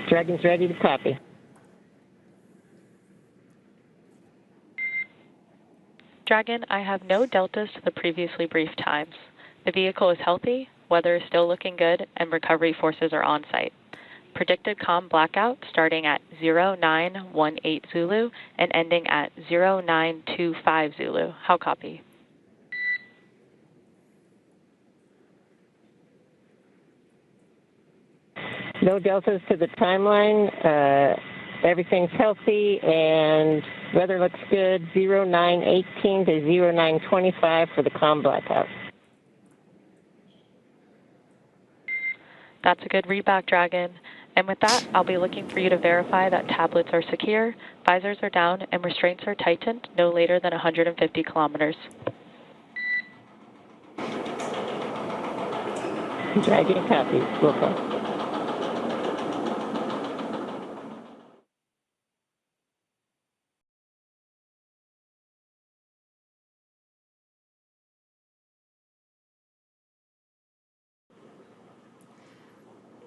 Dragon's ready to copy. Dragon, I have no deltas to the previously briefed times. The vehicle is healthy, weather is still looking good, and recovery forces are on site. Predicted comm blackout starting at 0918 Zulu and ending at 0925 Zulu. How copy? No deltas to the timeline. Everything's healthy and weather looks good. 0918 to 0925 for the comm blackout. That's a good readback, Dragon. And with that, I'll be looking for you to verify that tablets are secure, visors are down, and restraints are tightened no later than 150 kilometers. Dragon copies. Will call.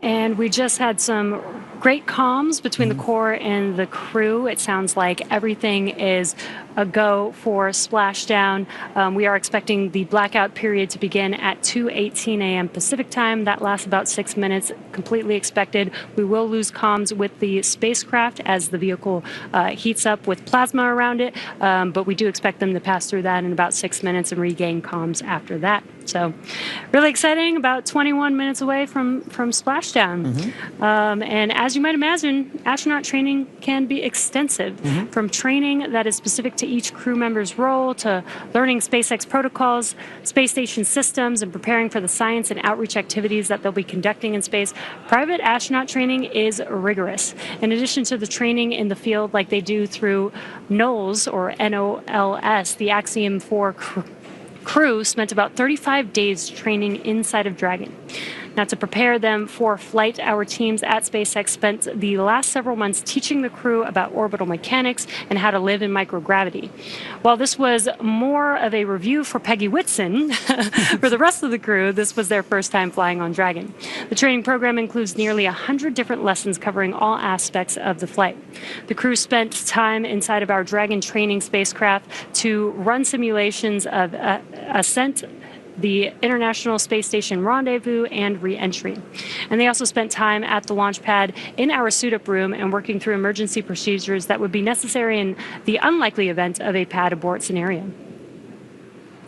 And we just had some great comms between the core and the crew. It sounds like everything is a go for splashdown. We are expecting the blackout period to begin at 2:18 a.m. Pacific time. That lasts about 6 minutes, completely expected. We will lose comms with the spacecraft as the vehicle heats up with plasma around it, but we do expect them to pass through that in about 6 minutes and regain comms after that. So really exciting, about 21 minutes away from splashdown. And as you might imagine, astronaut training can be extensive, from training that is specific to each crew member's role to learning SpaceX protocols, space station systems, and preparing for the science and outreach activities that they'll be conducting in space. Private astronaut training is rigorous. In addition to the training in the field like they do through NOLS, or NOLS, the Axiom 4 crew spent about 35 days training inside of Dragon. Now, to prepare them for flight, our teams at SpaceX spent the last several months teaching the crew about orbital mechanics and how to live in microgravity. While this was more of a review for Peggy Whitson, for the rest of the crew, this was their first time flying on Dragon. The training program includes nearly 100 different lessons covering all aspects of the flight. The crew spent time inside of our Dragon training spacecraft to run simulations of ascent, the International Space Station rendezvous, and re-entry. And they also spent time at the launch pad in our suit-up room and working through emergency procedures that would be necessary in the unlikely event of a pad abort scenario.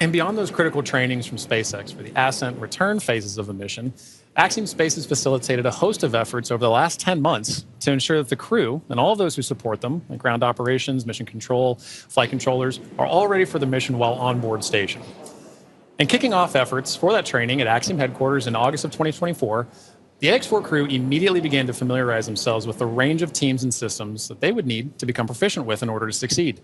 And beyond those critical trainings from SpaceX for the ascent and return phases of the mission, Axiom Space has facilitated a host of efforts over the last 10 months to ensure that the crew and all of those who support them, like ground operations, mission control, flight controllers, are all ready for the mission while on board station. And kicking off efforts for that training at Axiom headquarters in August of 2024, the Ax-4 crew immediately began to familiarize themselves with the range of teams and systems that they would need to become proficient with in order to succeed.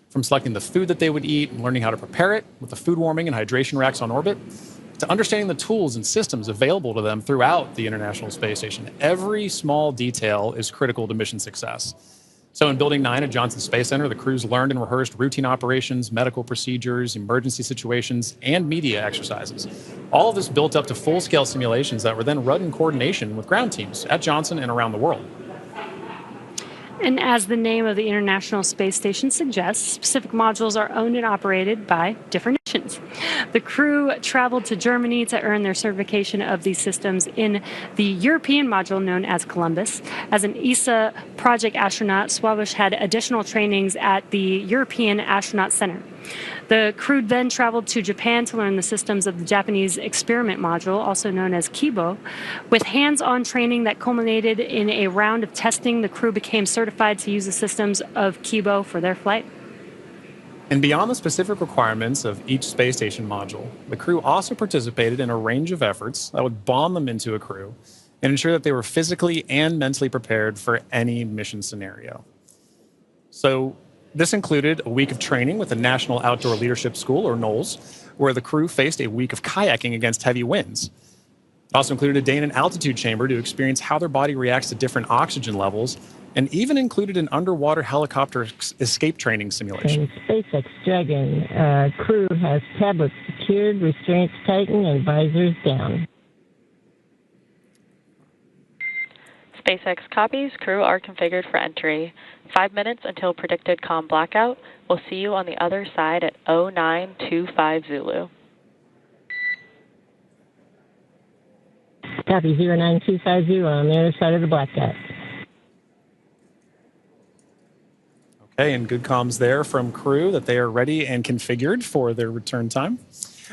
From selecting the food that they would eat and learning how to prepare it with the food warming and hydration racks on orbit, to understanding the tools and systems available to them throughout the International Space Station. Every small detail is critical to mission success. So in Building 9 at Johnson Space Center, the crews learned and rehearsed routine operations, medical procedures, emergency situations, and media exercises. All of this built up to full-scale simulations that were then run in coordination with ground teams at Johnson and around the world. And as the name of the International Space Station suggests, specific modules are owned and operated by different nations. The crew traveled to Germany to earn their certification of these systems in the European module known as Columbus. As an ESA project astronaut, Sławosz had additional trainings at the European Astronaut Center. The crew then traveled to Japan to learn the systems of the Japanese experiment module, also known as Kibo. With hands-on training that culminated in a round of testing, the crew became certified to use the systems of Kibo for their flight. And beyond the specific requirements of each space station module, the crew also participated in a range of efforts that would bond them into a crew and ensure that they were physically and mentally prepared for any mission scenario. So this included a week of training with the National Outdoor Leadership School, or NOLS, where the crew faced a week of kayaking against heavy winds. It also included a day in an altitude chamber to experience how their body reacts to different oxygen levels, and even included an underwater helicopter escape training simulation. SpaceX Dragon crew has tablets secured, restraints tightened, and visors down. SpaceX copies. Crew are configured for entry. 5 minutes until predicted comm blackout. We'll see you on the other side at 0925 Zulu. Copy 09250 on the other side of the blackout. Okay, and good comms there from crew that they are ready and configured for their return time.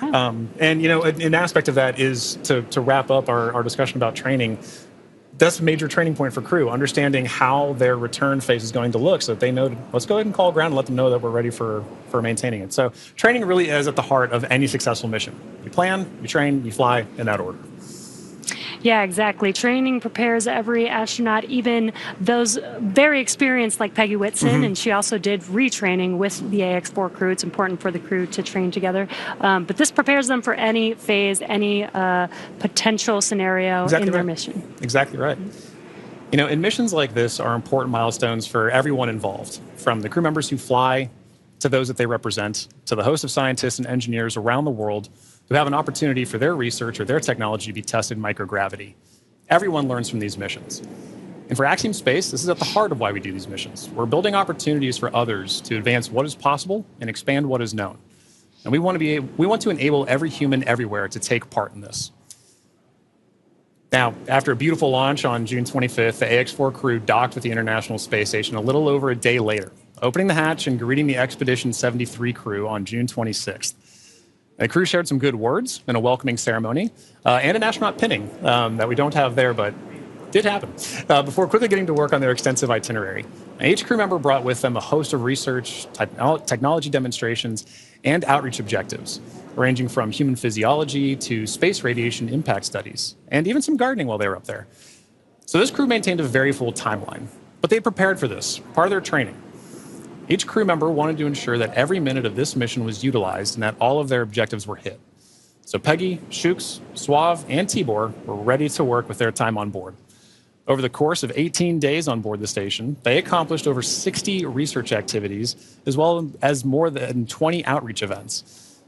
And, you know, an aspect of that is to wrap up our discussion about training. That's a major training point for crew, understanding how their return phase is going to look so that they know, let's go ahead and call ground and let them know that we're ready for maintaining it. So training really is at the heart of any successful mission. You plan, you train, you fly in that order. Yeah, exactly. Training prepares every astronaut, even those very experienced like Peggy Whitson, and she also did retraining with the Ax-4 crew. It's important for the crew to train together. But this prepares them for any phase, any potential scenario in their mission. Exactly right. You know, and missions like this are important milestones for everyone involved, from the crew members who fly to those that they represent, to the host of scientists and engineers around the world who have an opportunity for their research or their technology to be tested in microgravity. Everyone learns from these missions. And for Axiom Space, this is at the heart of why we do these missions. We're building opportunities for others to advance what is possible and expand what is known. And we want to enable every human everywhere to take part in this. Now, after a beautiful launch on June 25th, the Ax-4 crew docked with the International Space Station a little over a day later, opening the hatch and greeting the Expedition 73 crew on June 26th. The crew shared some good words in a welcoming ceremony and an astronaut pinning that we don't have there, but did happen, before quickly getting to work on their extensive itinerary. Now, each crew member brought with them a host of research, technology demonstrations, and outreach objectives, ranging from human physiology to space radiation impact studies, and even some gardening while they were up there. So this crew maintained a very full timeline, but they prepared for this, part of their training. Each crew member wanted to ensure that every minute of this mission was utilized and that all of their objectives were hit. So Peggy, Shuks, Sław, and Tibor were ready to work with their time on board. Over the course of 18 days on board the station, they accomplished over 60 research activities, as well as more than 20 outreach events.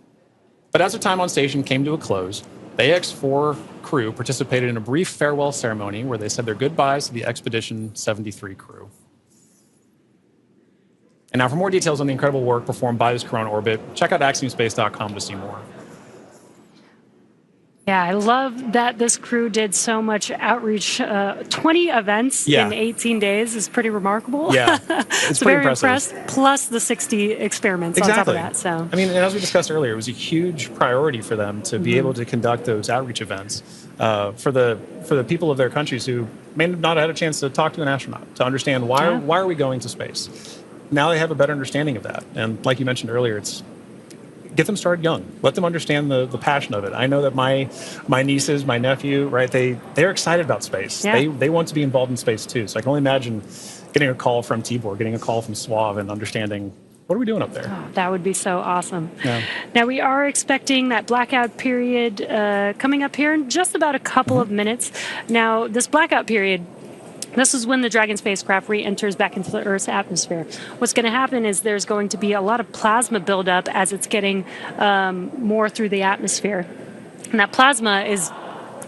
But as their time on station came to a close, the Ax-4 crew participated in a brief farewell ceremony where they said their goodbyes to the Expedition 73 crew. And now for more details on the incredible work performed by this crew on orbit, check out axiomspace.com to see more. Yeah, I love that this crew did so much outreach. 20 events in 18 days is pretty remarkable. Yeah, it's so pretty very impressive. Impressed, plus the 60 experiments on top of that. So I mean, and as we discussed earlier, it was a huge priority for them to be able to conduct those outreach events for the people of their countries who may not have had a chance to talk to an astronaut, to understand why are we going to space. Now they have a better understanding of that. And like you mentioned earlier, it's get them started young. Let them understand the passion of it. I know that my nieces, my nephew, right, they're excited about space. Yeah. They want to be involved in space too. So I can only imagine getting a call from Tibor, getting a call from Sław, and understanding, what are we doing up there? Oh, that would be so awesome. Yeah. Now, we are expecting that blackout period coming up here in just about a couple of minutes. Now, this blackout period, this is when the Dragon spacecraft re-enters back into the Earth's atmosphere. What's going to happen is there's going to be a lot of plasma buildup as it's getting more through the atmosphere. And that plasma is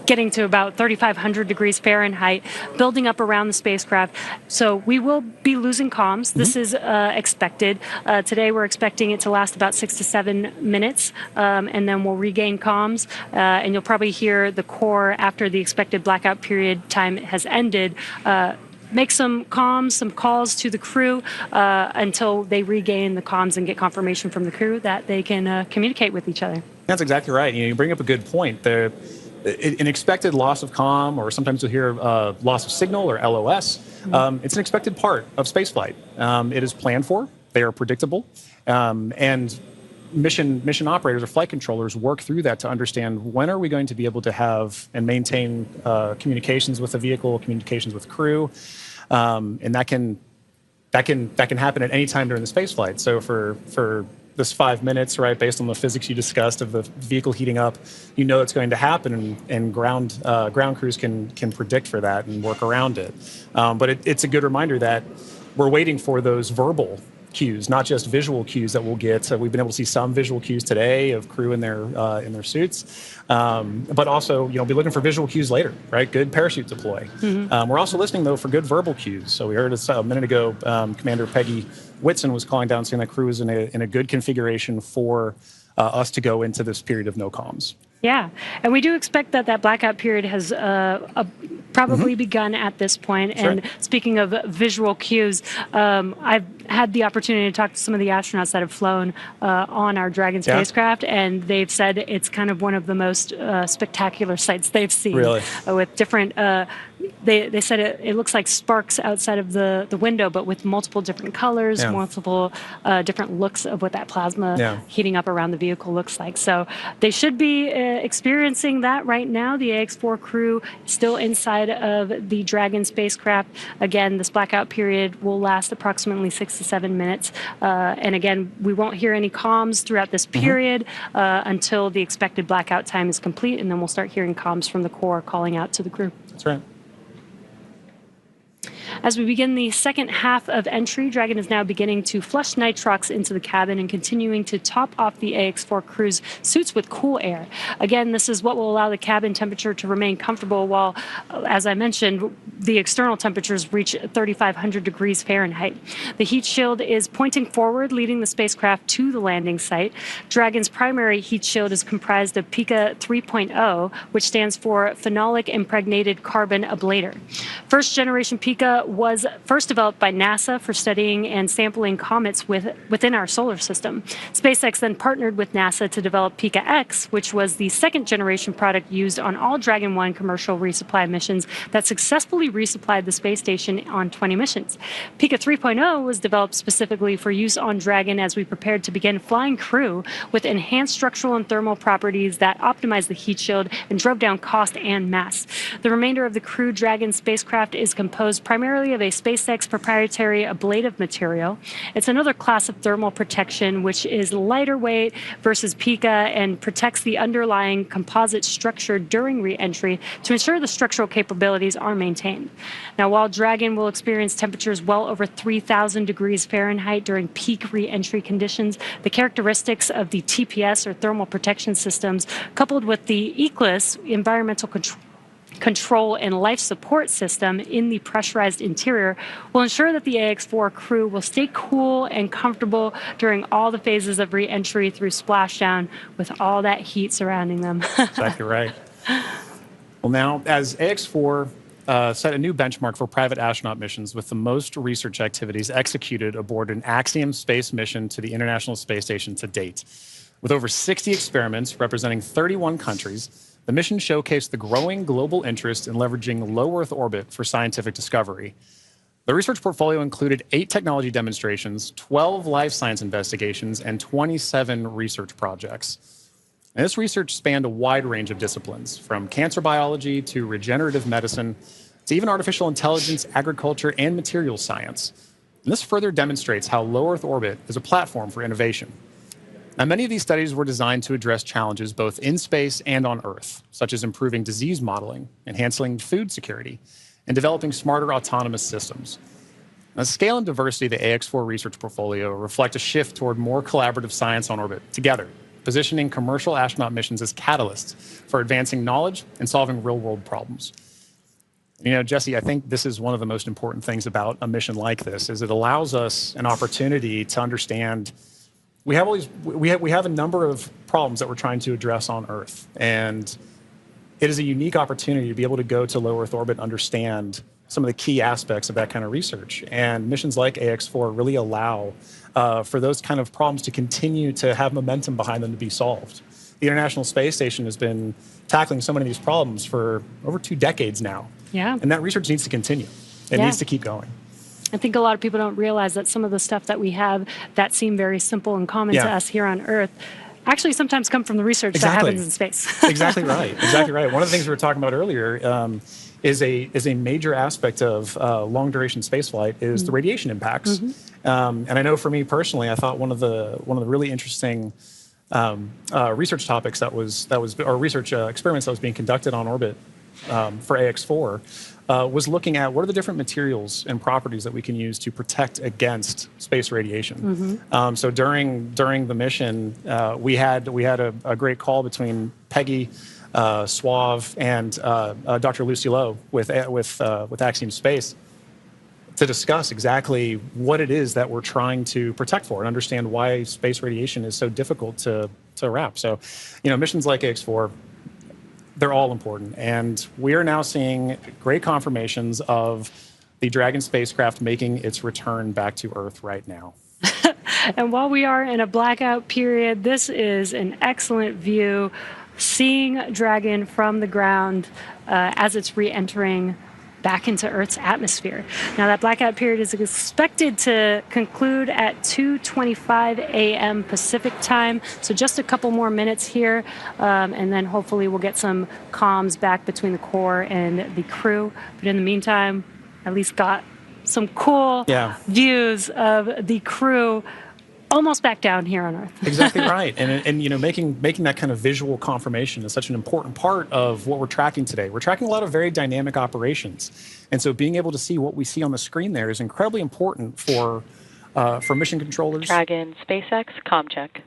getting to about 3,500 degrees Fahrenheit, building up around the spacecraft. So we will be losing comms. This is expected. Today we're expecting it to last about 6 to 7 minutes, and then we'll regain comms. And you'll probably hear the core after the expected blackout period time has ended. Make some comms, some calls to the crew until they regain the comms and get confirmation from the crew that they can communicate with each other. That's exactly right. You bring up a good point. An expected loss of comm, or sometimes you'll hear loss of signal, or LOS, it's an expected part of spaceflight. It is planned for, They are predictable. And mission operators or flight controllers work through that to understand when are we going to be able to have and maintain communications with the vehicle, communications with crew, and that can happen at any time during the space flight. So for this 5 minutes, right, based on the physics you discussed of the vehicle heating up, you know it's going to happen, and ground crews can predict for that and work around it. But it's a good reminder that we're waiting for those verbal cues, not just visual cues that we'll get. So we've been able to see some visual cues today of crew in their suits, but also be looking for visual cues later, right? Good parachute deploy. We're also listening though for good verbal cues. So we heard a minute ago, Commander Peggy Whitson was calling down saying that crew is in a good configuration for us to go into this period of no comms. Yeah, and we do expect that blackout period has probably begun at this point. And speaking of visual cues, I've had the opportunity to talk to some of the astronauts that have flown on our Dragon spacecraft, and they've said it's kind of one of the most spectacular sights they've seen. Really? With different, they said it looks like sparks outside of the window, but with multiple different colors, multiple different looks of what that plasma heating up around the vehicle looks like. So they should be experiencing that right now. The Ax-4 crew still inside of the Dragon spacecraft. Again, this blackout period will last approximately 6 to 7 minutes. And again, we won't hear any comms throughout this period until the expected blackout time is complete, and then we'll start hearing comms from the core calling out to the crew. That's right. As we begin the second half of entry, Dragon is now beginning to flush nitrox into the cabin and continuing to top off the Ax-4 crew's suits with cool air. Again, this is what will allow the cabin temperature to remain comfortable while, as I mentioned, the external temperatures reach 3,500 degrees Fahrenheit. The heat shield is pointing forward, leading the spacecraft to the landing site. Dragon's primary heat shield is comprised of Pika 3.0, which stands for Phenolic Impregnated Carbon Ablator. First generation Pika was first developed by NASA for studying and sampling comets within our solar system. SpaceX then partnered with NASA to develop Pika X, which was the second generation product used on all Dragon 1 commercial resupply missions that successfully resupplied the space station on 20 missions. Pika 3.0 was developed specifically for use on Dragon as we prepared to begin flying crew with enhanced structural and thermal properties that optimized the heat shield and drove down cost and mass. The remainder of the Crew Dragon spacecraft is composed primarily of a SpaceX proprietary ablative material. It's another class of thermal protection which is lighter weight versus Pika and protects the underlying composite structure during re-entry to ensure the structural capabilities are maintained. Now, while Dragon will experience temperatures well over 3,000 degrees Fahrenheit during peak re-entry conditions, the characteristics of the TPS or thermal protection systems, coupled with the ECLIS environmental control and life support system in the pressurized interior, will ensure that the Ax-4 crew will stay cool and comfortable during all the phases of re-entry through splashdown with all that heat surrounding them. Exactly right. Well, now, as Ax-4 set a new benchmark for private astronaut missions with the most research activities executed aboard an Axiom Space mission to the International Space Station to date. With over 60 experiments representing 31 countries, the mission showcased the growing global interest in leveraging low Earth orbit for scientific discovery. The research portfolio included 8 technology demonstrations, 12 life science investigations, and 27 research projects. And this research spanned a wide range of disciplines, from cancer biology to regenerative medicine, to even artificial intelligence, agriculture, and materials science. And this further demonstrates how low Earth orbit is a platform for innovation. Now, many of these studies were designed to address challenges both in space and on Earth, such as improving disease modeling, enhancing food security, and developing smarter autonomous systems. Now, the scale and diversity of the Ax-4 research portfolio reflect a shift toward more collaborative science on orbit together, positioning commercial astronaut missions as catalysts for advancing knowledge and solving real-world problems. You know, Jesse, I think this is one of the most important things about a mission like this, is it allows us an opportunity to understand we have a number of problems that we're trying to address on Earth, and it is a unique opportunity to be able to go to low Earth orbit and understand some of the key aspects of that kind of research. And missions like Ax-4 really allow for those kind of problems to continue to have momentum behind them to be solved. The International Space Station has been tackling so many of these problems for over 2 decades now. Yeah. And that research needs to continue. It needs to keep going. I think a lot of people don't realize that some of the stuff that we have that seem very simple and common to us here on Earth actually sometimes come from the research that happens in space. Exactly right. Exactly right. One of the things we were talking about earlier is a major aspect of long duration spaceflight is the radiation impacts. And I know for me personally, I thought one of the really interesting research topics or research experiments that was being conducted on orbit for Ax-4 was looking at what are the different materials and properties that we can use to protect against space radiation. So during the mission, we had a great call between Peggy, Sław, and Dr. Lucy Lowe with Axiom Space to discuss exactly what it is that we're trying to protect for and understand why space radiation is so difficult to wrap. So, missions like Ax-4, they're all important. And we are now seeing great confirmations of the Dragon spacecraft making its return back to Earth right now. And while we are in a blackout period, this is an excellent view, seeing Dragon from the ground as it's re-entering back into Earth's atmosphere. Now, that blackout period is expected to conclude at 2:25 a.m. Pacific time, so just a couple more minutes here, and then hopefully we'll get some comms back between the core and the crew. But in the meantime, at least got some cool views of the crew almost back down here on Earth. Exactly right. And making that kind of visual confirmation is such an important part of what we're tracking today. We're tracking a lot of very dynamic operations. And so being able to see what we see on the screen there is incredibly important for mission controllers. Dragon, SpaceX, comm check.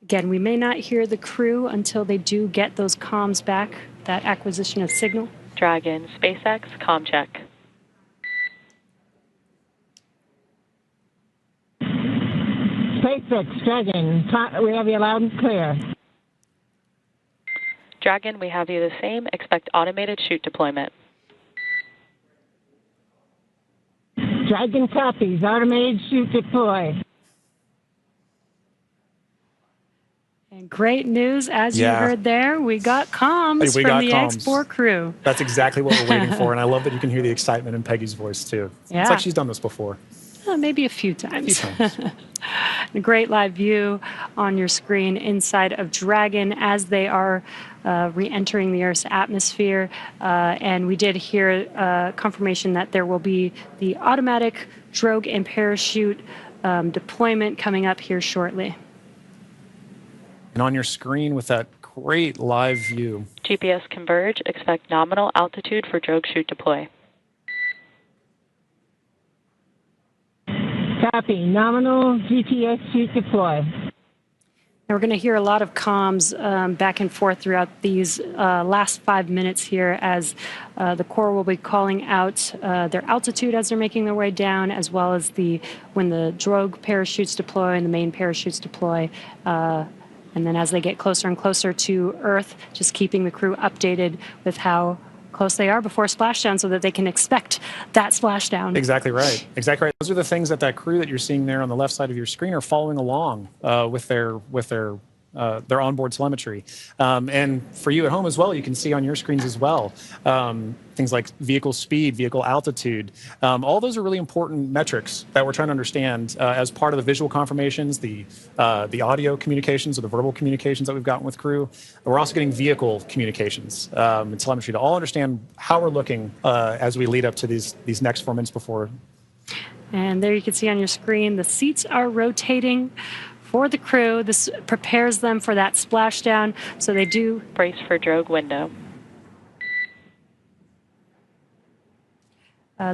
Again, we may not hear the crew until they do get those comms back, that acquisition of signal. Dragon, SpaceX, comm check. SpaceX Dragon, we have you loud and clear. Dragon, we have you the same. Expect automated chute deployment. Dragon copies, automated chute deploy. And great news, as you heard there, we got comms from the Ax-4 crew. That's exactly what we're waiting for, and I love that you can hear the excitement in Peggy's voice, too. Yeah. It's like she's done this before. Maybe a few times. A great live view on your screen inside of Dragon as they are re-entering the Earth's atmosphere. And we did hear confirmation that there will be the automatic drogue and parachute deployment coming up here shortly. And on your screen with that great live view. GPS converge. Expect nominal altitude for drogue chute deploy. Copy. Nominal GPS chute deploy. And we're going to hear a lot of comms back and forth throughout these last 5 minutes here as the core will be calling out their altitude as they're making their way down, as well as when the drogue parachutes deploy and the main parachutes deploy. And then as they get closer and closer to Earth, just keeping the crew updated with how close they are before splashdown so that they can expect that splashdown. Exactly right. Exactly right. Those are the things that crew that you're seeing there on the left side of your screen are following along with their onboard telemetry. And for you at home as well, you can see on your screens as well things like vehicle speed, vehicle altitude. All those are really important metrics that we're trying to understand as part of the visual confirmations, the audio communications or the verbal communications that we've gotten with crew. We're also getting vehicle communications and telemetry to all understand how we're looking as we lead up to these next 4 minutes before. And there you can see on your screen, the seats are rotating for the crew. This prepares them for that splashdown, so they do brace for drogue window.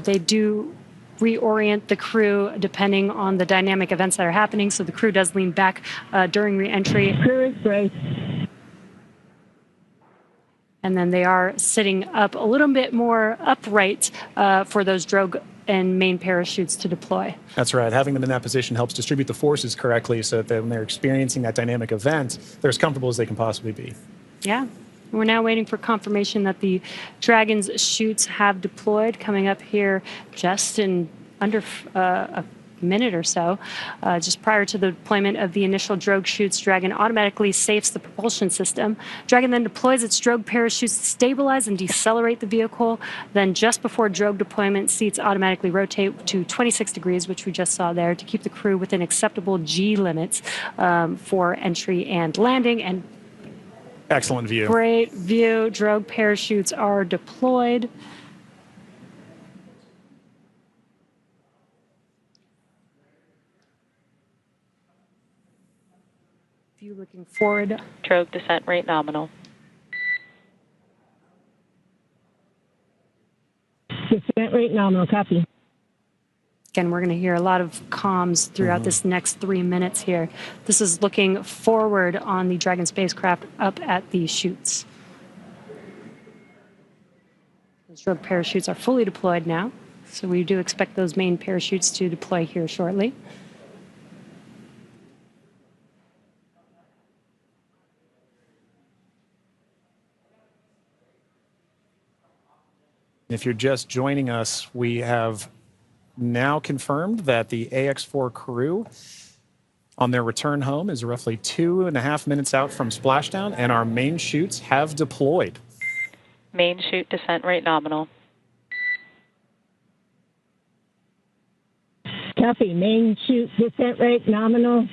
They do reorient the crew depending on the dynamic events that are happening, so the crew does lean back during re-entry. Crew is braced. And then they are sitting up a little bit more upright for those drogue and main parachutes to deploy. That's right. Having them in that position helps distribute the forces correctly so that when they're experiencing that dynamic event, they're as comfortable as they can possibly be. Yeah. We're now waiting for confirmation that the Dragon's chutes have deployed, coming up here just in under a minute or so. Just prior to the deployment of the initial drogue chutes, Dragon automatically safes the propulsion system. Dragon then deploys its drogue parachutes to stabilize and decelerate the vehicle. Then just before drogue deployment, seats automatically rotate to 26 degrees, which we just saw there, to keep the crew within acceptable G limits for entry and landing. And excellent view. Great view. Drogue parachutes are deployed. View looking forward. Drogue descent rate nominal. Descent rate nominal, copy. Again, we're going to hear a lot of comms throughout this next 3 minutes here. This is looking forward on the Dragon spacecraft up at the chutes. Those drogue parachutes are fully deployed now, so we do expect those main parachutes to deploy here shortly. If you're just joining us, we have now confirmed that the Ax-4 crew on their return home is roughly 2.5 minutes out from splashdown, and our main chutes have deployed. Main chute descent rate nominal. Copy. Main chute descent rate nominal,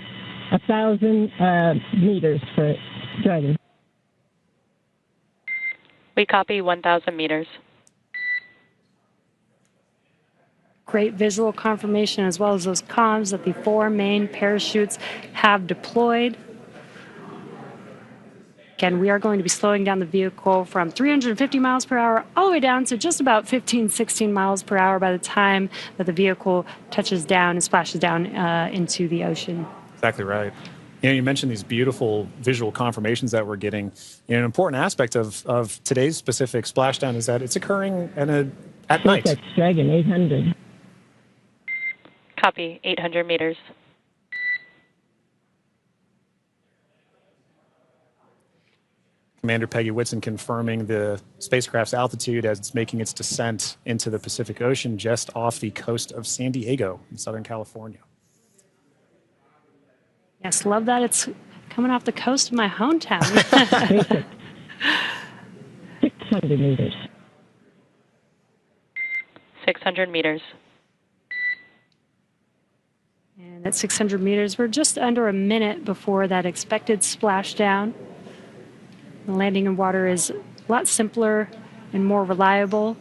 1,000 meters for Dragon. We copy 1,000 meters. Great visual confirmation as well as those comms that the 4 main parachutes have deployed. Again, we are going to be slowing down the vehicle from 350 miles per hour all the way down to just about 15, 16 miles per hour by the time that the vehicle touches down and splashes down into the ocean. Exactly right. You mentioned these beautiful visual confirmations that we're getting. An important aspect of today's specific splashdown is that it's occurring at night. SpaceX Dragon 800. Copy 800 meters. Commander Peggy Whitson confirming the spacecraft's altitude as it's making its descent into the Pacific Ocean just off the coast of San Diego in Southern California. Yes, love that it's coming off the coast of my hometown. 600 meters. 600 meters. And at 600 meters, we're just under a minute before that expected splashdown. The landing in water is a lot simpler and more reliable.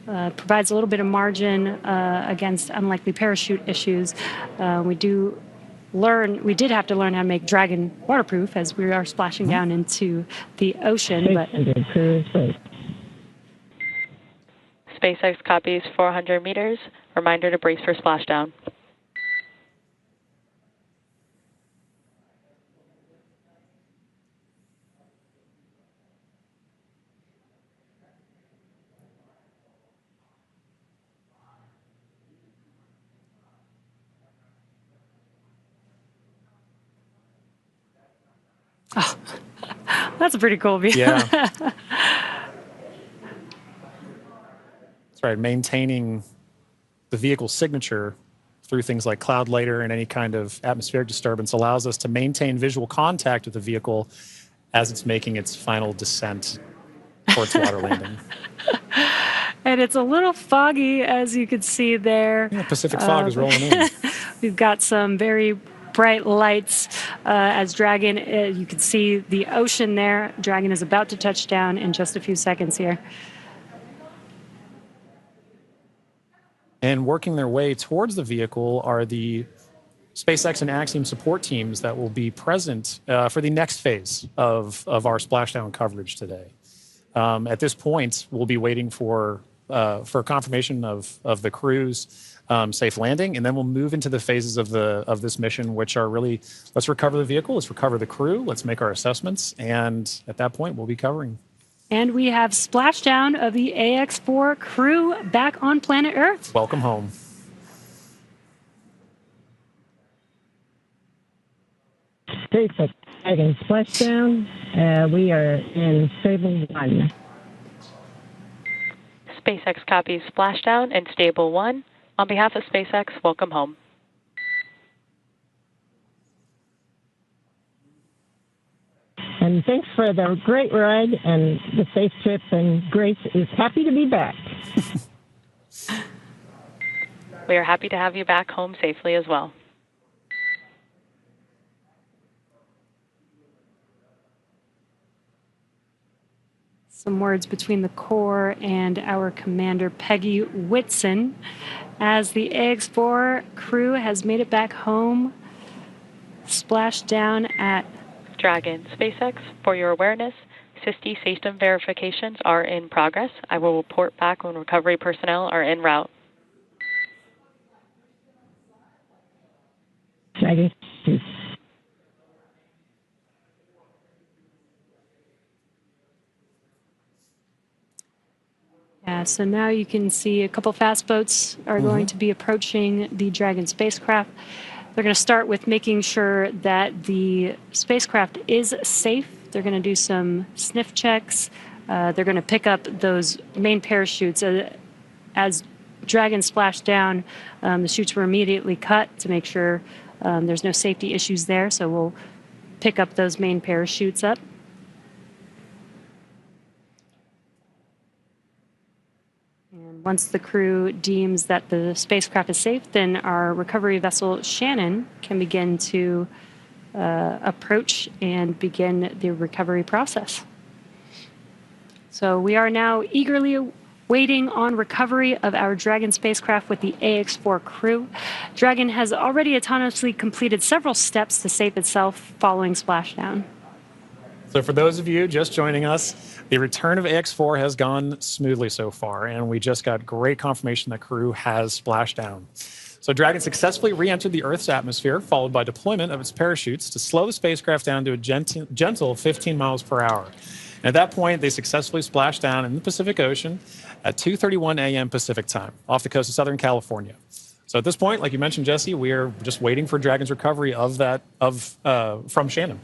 Provides a little bit of margin against unlikely parachute issues. We did have to learn how to make Dragon waterproof as we are splashing down into the ocean. But SpaceX copies 400 meters. Reminder to brace for splashdown. Oh, that's a pretty cool view. Yeah. That's right. Maintaining the vehicle's signature through things like cloud layer and any kind of atmospheric disturbance allows us to maintain visual contact with the vehicle as it's making its final descent towards water landing. And it's a little foggy, as you can see there. Yeah, Pacific fog is rolling in. We've got some very bright lights as Dragon, you can see the ocean there. Dragon is about to touch down in just a few seconds here. And working their way towards the vehicle are the SpaceX and Axiom support teams that will be present for the next phase of our splashdown coverage today. At this point, we'll be waiting for confirmation of the crew's safe landing, and then we'll move into the phases of this mission, which are really, let's recover the vehicle, let's recover the crew, let's make our assessments, and at that point, we'll be covering. And we have splashdown of the Ax-4 crew back on planet Earth. Welcome home. SpaceX Dragon splashdown. We are in stable 1. SpaceX copies splashdown and stable 1. On behalf of SpaceX, welcome home. And thanks for the great ride and the safe trip. And Grace is happy to be back. We are happy to have you back home safely as well. Some words between the Corps and our commander, Peggy Whitson, as the Ax-4 crew has made it back home, splashed down at Dragon. SpaceX, for your awareness, SISTI system verifications are in progress. I will report back when recovery personnel are en route. Dragon. Yeah, so now you can see a couple fast boats are going to be approaching the Dragon spacecraft. They're going to start with making sure that the spacecraft is safe. They're going to do some sniff checks. They're going to pick up those main parachutes. As Dragon splashed down, the chutes were immediately cut to make sure there's no safety issues there. So we'll pick up those main parachutes up. And once the crew deems that the spacecraft is safe, then our recovery vessel Shannon can begin to approach and begin the recovery process. So we are now eagerly waiting on recovery of our Dragon spacecraft with the Ax-4 crew. Dragon has already autonomously completed several steps to save itself following splashdown. So for those of you just joining us, the return of Ax-4 has gone smoothly so far, and we just got great confirmation the crew has splashed down. So Dragon successfully re-entered the Earth's atmosphere, followed by deployment of its parachutes to slow the spacecraft down to a gentle 15 miles per hour. And at that point, they successfully splashed down in the Pacific Ocean at 2:31 a.m. Pacific time, off the coast of Southern California. So at this point, like you mentioned, Jesse, we are just waiting for Dragon's recovery from Shannon.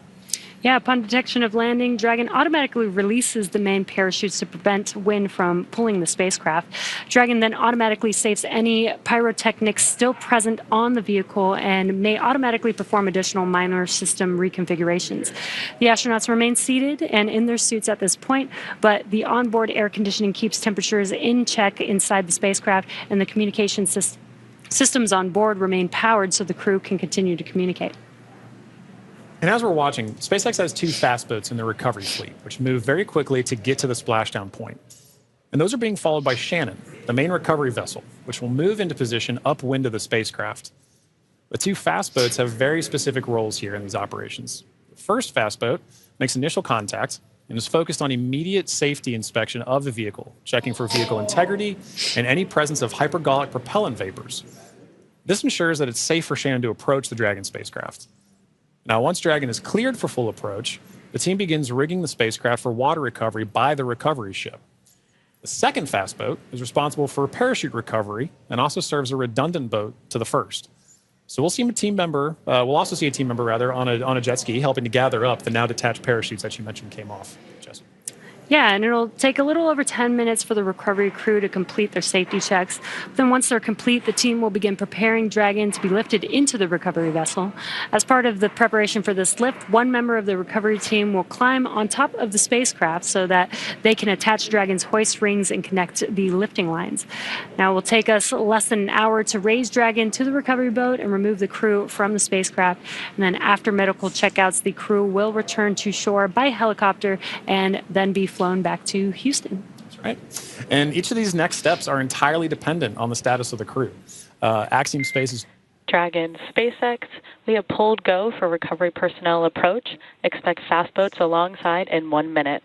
Yeah, upon detection of landing, Dragon automatically releases the main parachutes to prevent wind from pulling the spacecraft. Dragon then automatically saves any pyrotechnics still present on the vehicle and may automatically perform additional minor system reconfigurations. The astronauts remain seated and in their suits at this point, but the onboard air conditioning keeps temperatures in check inside the spacecraft, and the communication systems on board remain powered so the crew can continue to communicate. And as we're watching, SpaceX has two fast boats in the recovery fleet, which move very quickly to get to the splashdown point. And those are being followed by Shannon, the main recovery vessel, which will move into position upwind of the spacecraft. The two fast boats have very specific roles here in these operations. The first fast boat makes initial contact and is focused on immediate safety inspection of the vehicle, checking for vehicle integrity and any presence of hypergolic propellant vapors. This ensures that it's safe for Shannon to approach the Dragon spacecraft. Now, once Dragon is cleared for full approach, the team begins rigging the spacecraft for water recovery by the recovery ship. The second fast boat is responsible for parachute recovery and also serves a redundant boat to the first. So we'll see a team member, we'll also see a team member rather on a jet ski helping to gather up the now detached parachutes that you mentioned came off. Jesse. Yeah, and it'll take a little over 10 minutes for the recovery crew to complete their safety checks. Then once they're complete, the team will begin preparing Dragon to be lifted into the recovery vessel. As part of the preparation for this lift, one member of the recovery team will climb on top of the spacecraft so that they can attach Dragon's hoist rings and connect the lifting lines. Now, it will take us less than an hour to raise Dragon to the recovery boat and remove the crew from the spacecraft. And then after medical checkouts, the crew will return to shore by helicopter and then be flown back to Houston. That's right. And each of these next steps are entirely dependent on the status of the crew. Axiom Space is Dragon SpaceX, we have pulled go for recovery personnel approach. Expect fast boats alongside in 1 minute.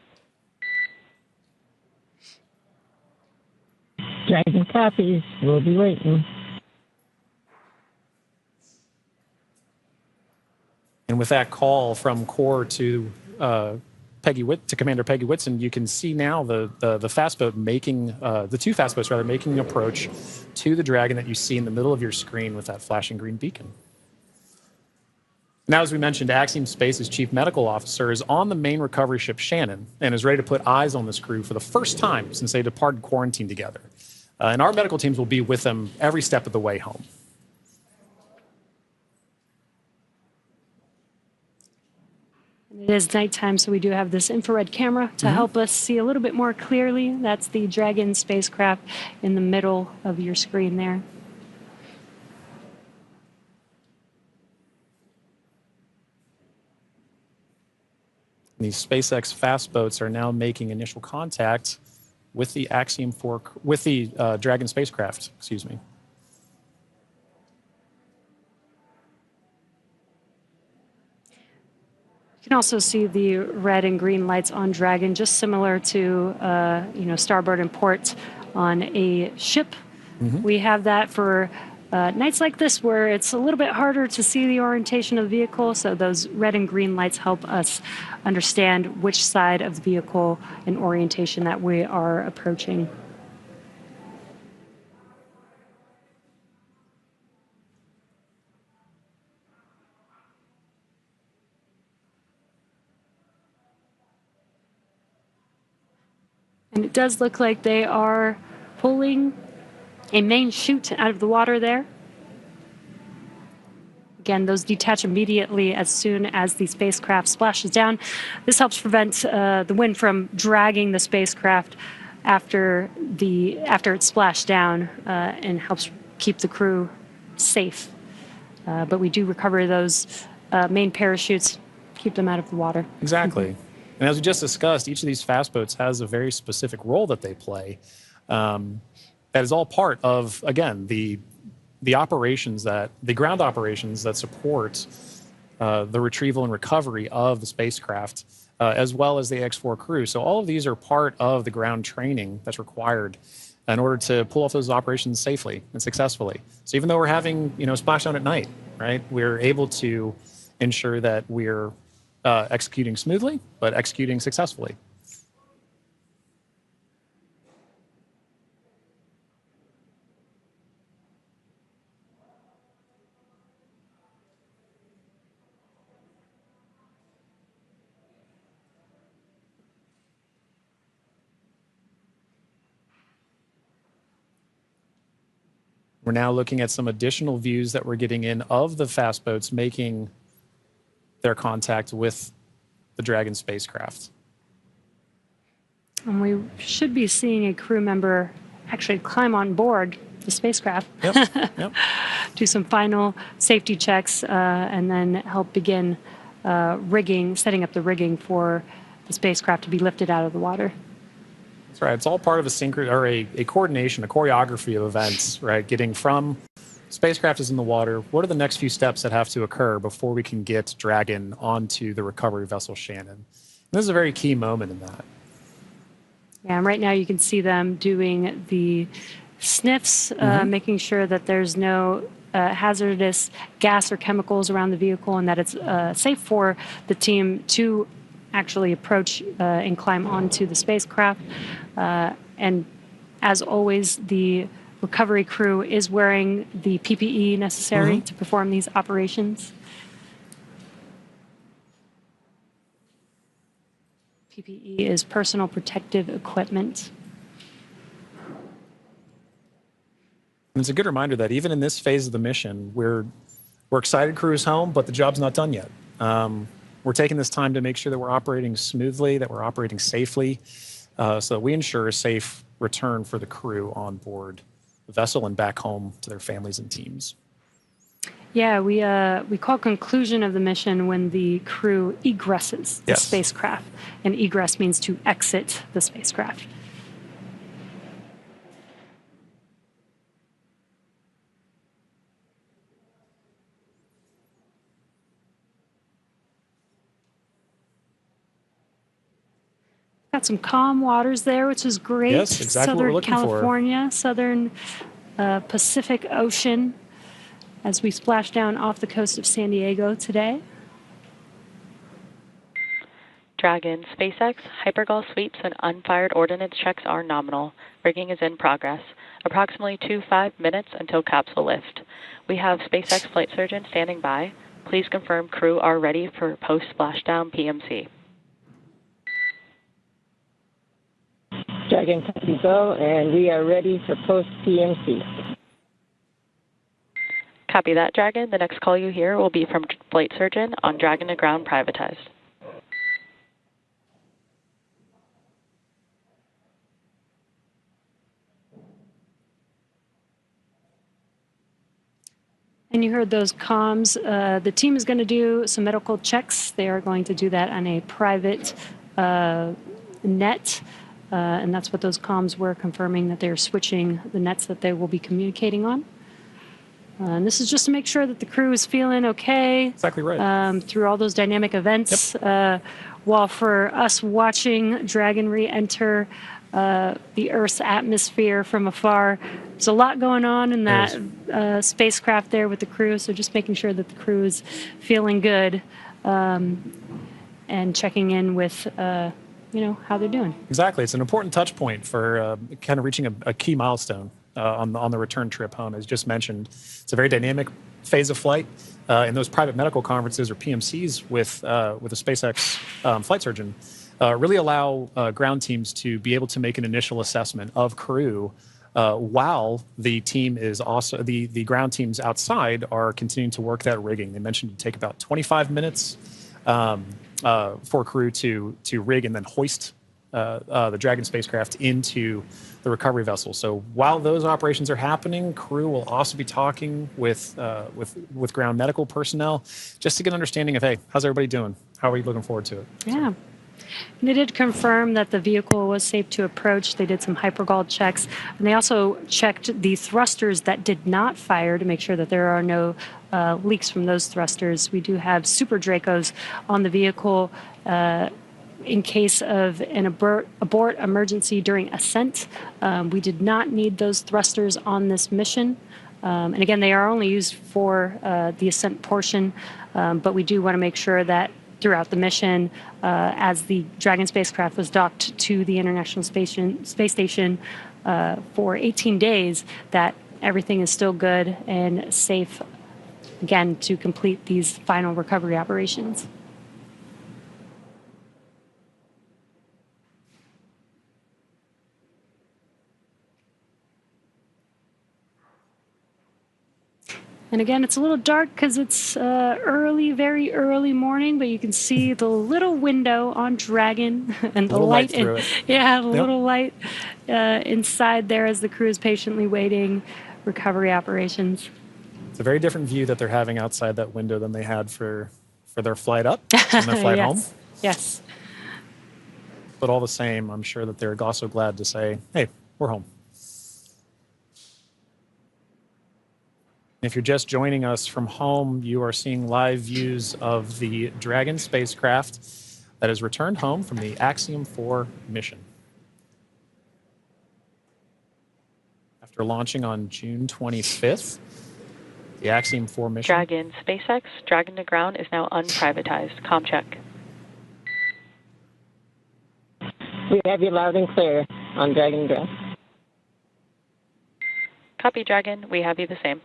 Dragon copies. We'll be waiting. And with that call from Corps to Commander Peggy Whitson, you can see now the fast boat making the two fast boats making an approach to the Dragon that you see in the middle of your screen with that flashing green beacon. Now, as we mentioned, Axiom Space's chief medical officer is on the main recovery ship Shannon and is ready to put eyes on this crew for the first time since they departed quarantine together. And our medical teams will be with them every step of the way home. And It is nighttime, so we do have this infrared camera to help us see a little bit more clearly. That's the Dragon spacecraft in the middle of your screen there. These SpaceX fast boats are now making initial contact with the Axiom 4, with the Dragon spacecraft, excuse me. You can also see the red and green lights on Dragon, just similar to starboard and port on a ship. We have that for nights like this where it's a little bit harder to see the orientation of the vehicle, so those red and green lights help us understand which side of the vehicle and orientation that we are approaching. And it does look like they are pulling a main chute out of the water there. Again, those detach immediately as soon as the spacecraft splashes down. This helps prevent the wind from dragging the spacecraft after it's splashed down and helps keep the crew safe. But we do recover those main parachutes, keep them out of the water. Exactly. And as we just discussed, each of these fast boats has a very specific role that they play. That is all part of, again, the operations the ground operations that support the retrieval and recovery of the spacecraft, as well as the Ax-4 crew. So all of these are part of the ground training that's required in order to pull off those operations safely and successfully. So even though we're having, splashdown at night, right, we're able to ensure that we're executing smoothly, but executing successfully. We're now looking at some additional views that we're getting in of the fast boats making their contact with the Dragon spacecraft. And we should be seeing a crew member actually climb on board the spacecraft. Yep. Do some final safety checks and then help begin setting up the rigging for the spacecraft to be lifted out of the water. That's right. It's all part of a coordination, a choreography of events, right? Getting from spacecraft is in the water. What are the next few steps that have to occur before we can get Dragon onto the recovery vessel Shannon? And this is a very key moment in that. Yeah, and right now you can see them doing the sniffs, making sure that there's no hazardous gas or chemicals around the vehicle and that it's safe for the team to actually approach and climb onto the spacecraft. And as always, the recovery crew is wearing the PPE necessary to perform these operations. PPE is personal protective equipment. And it's a good reminder that even in this phase of the mission, we're excited crew is home, but the job's not done yet. We're taking this time to make sure that we're operating smoothly, that we're operating safely, so that we ensure a safe return for the crew on board the vessel and back home to their families and teams. Yeah, we call conclusion of the mission when the crew egresses the spacecraft, and egress means to exit the spacecraft. Got some calm waters there, which is great. Yes, exactly what we're looking for. Southern California, southern Pacific Ocean, as we splash down off the coast of San Diego today. Dragon, SpaceX, hypergol sweeps, and unfired ordnance checks are nominal. Rigging is in progress. Approximately 5 minutes until capsule lift. We have SpaceX flight surgeon standing by. Please confirm crew are ready for post-splashdown PMC. Dragon copy go, and we are ready for post-PMC. Copy that, Dragon. The next call you hear will be from flight surgeon on Dragon to ground privatized. And you heard those comms. The team is going to do some medical checks. They are going to do that on a private net. And that's what those comms were, confirming that they're switching the nets that they will be communicating on. And this is just to make sure that the crew is feeling okay. Exactly right. Through all those dynamic events. Yep. While for us watching Dragon re-enter the Earth's atmosphere from afar, there's a lot going on in that spacecraft there with the crew. So just making sure that the crew is feeling good and checking in with how they're doing. Exactly. It's an important touch point for kind of reaching a key milestone on the return trip home. As just mentioned, it's a very dynamic phase of flight. And those private medical conferences, or PMCs, with a SpaceX flight surgeon really allow ground teams to be able to make an initial assessment of crew while the team is also, the ground teams outside are continuing to work that rigging. They mentioned it take about 25 minutes for crew to rig and then hoist the Dragon spacecraft into the recovery vessel. So while those operations are happening, crew will also be talking with ground medical personnel just to get an understanding of, hey, how's everybody doing? How are you looking forward to it? Yeah. And they did confirm that the vehicle was safe to approach. They did some hypergol checks. And they also checked the thrusters that did not fire to make sure that there are no leaks from those thrusters. We do have Super Dracos on the vehicle in case of an abort emergency during ascent. We did not need those thrusters on this mission. And again, they are only used for the ascent portion, but we do want to make sure that throughout the mission, as the Dragon spacecraft was docked to the International Space Station for 18 days, that everything is still good and safe, again, to complete these final recovery operations. And again, it's a little dark because it's early, very early morning, but you can see the little window on Dragon and the light. Yeah, the little light inside there as the crew is patiently waiting recovery operations. It's a very different view that they're having outside that window than they had for their flight up and their flight home. Yes. But all the same, I'm sure that they're also glad to say, hey, we're home. If you're just joining us from home, you are seeing live views of the Dragon spacecraft that has returned home from the Axiom 4 mission. After launching on June 25th, the Axiom 4 mission... Dragon SpaceX Dragon to ground is now unprivatized. Com check. We have you loud and clear on Dragon ground. Copy, Dragon. We have you the same.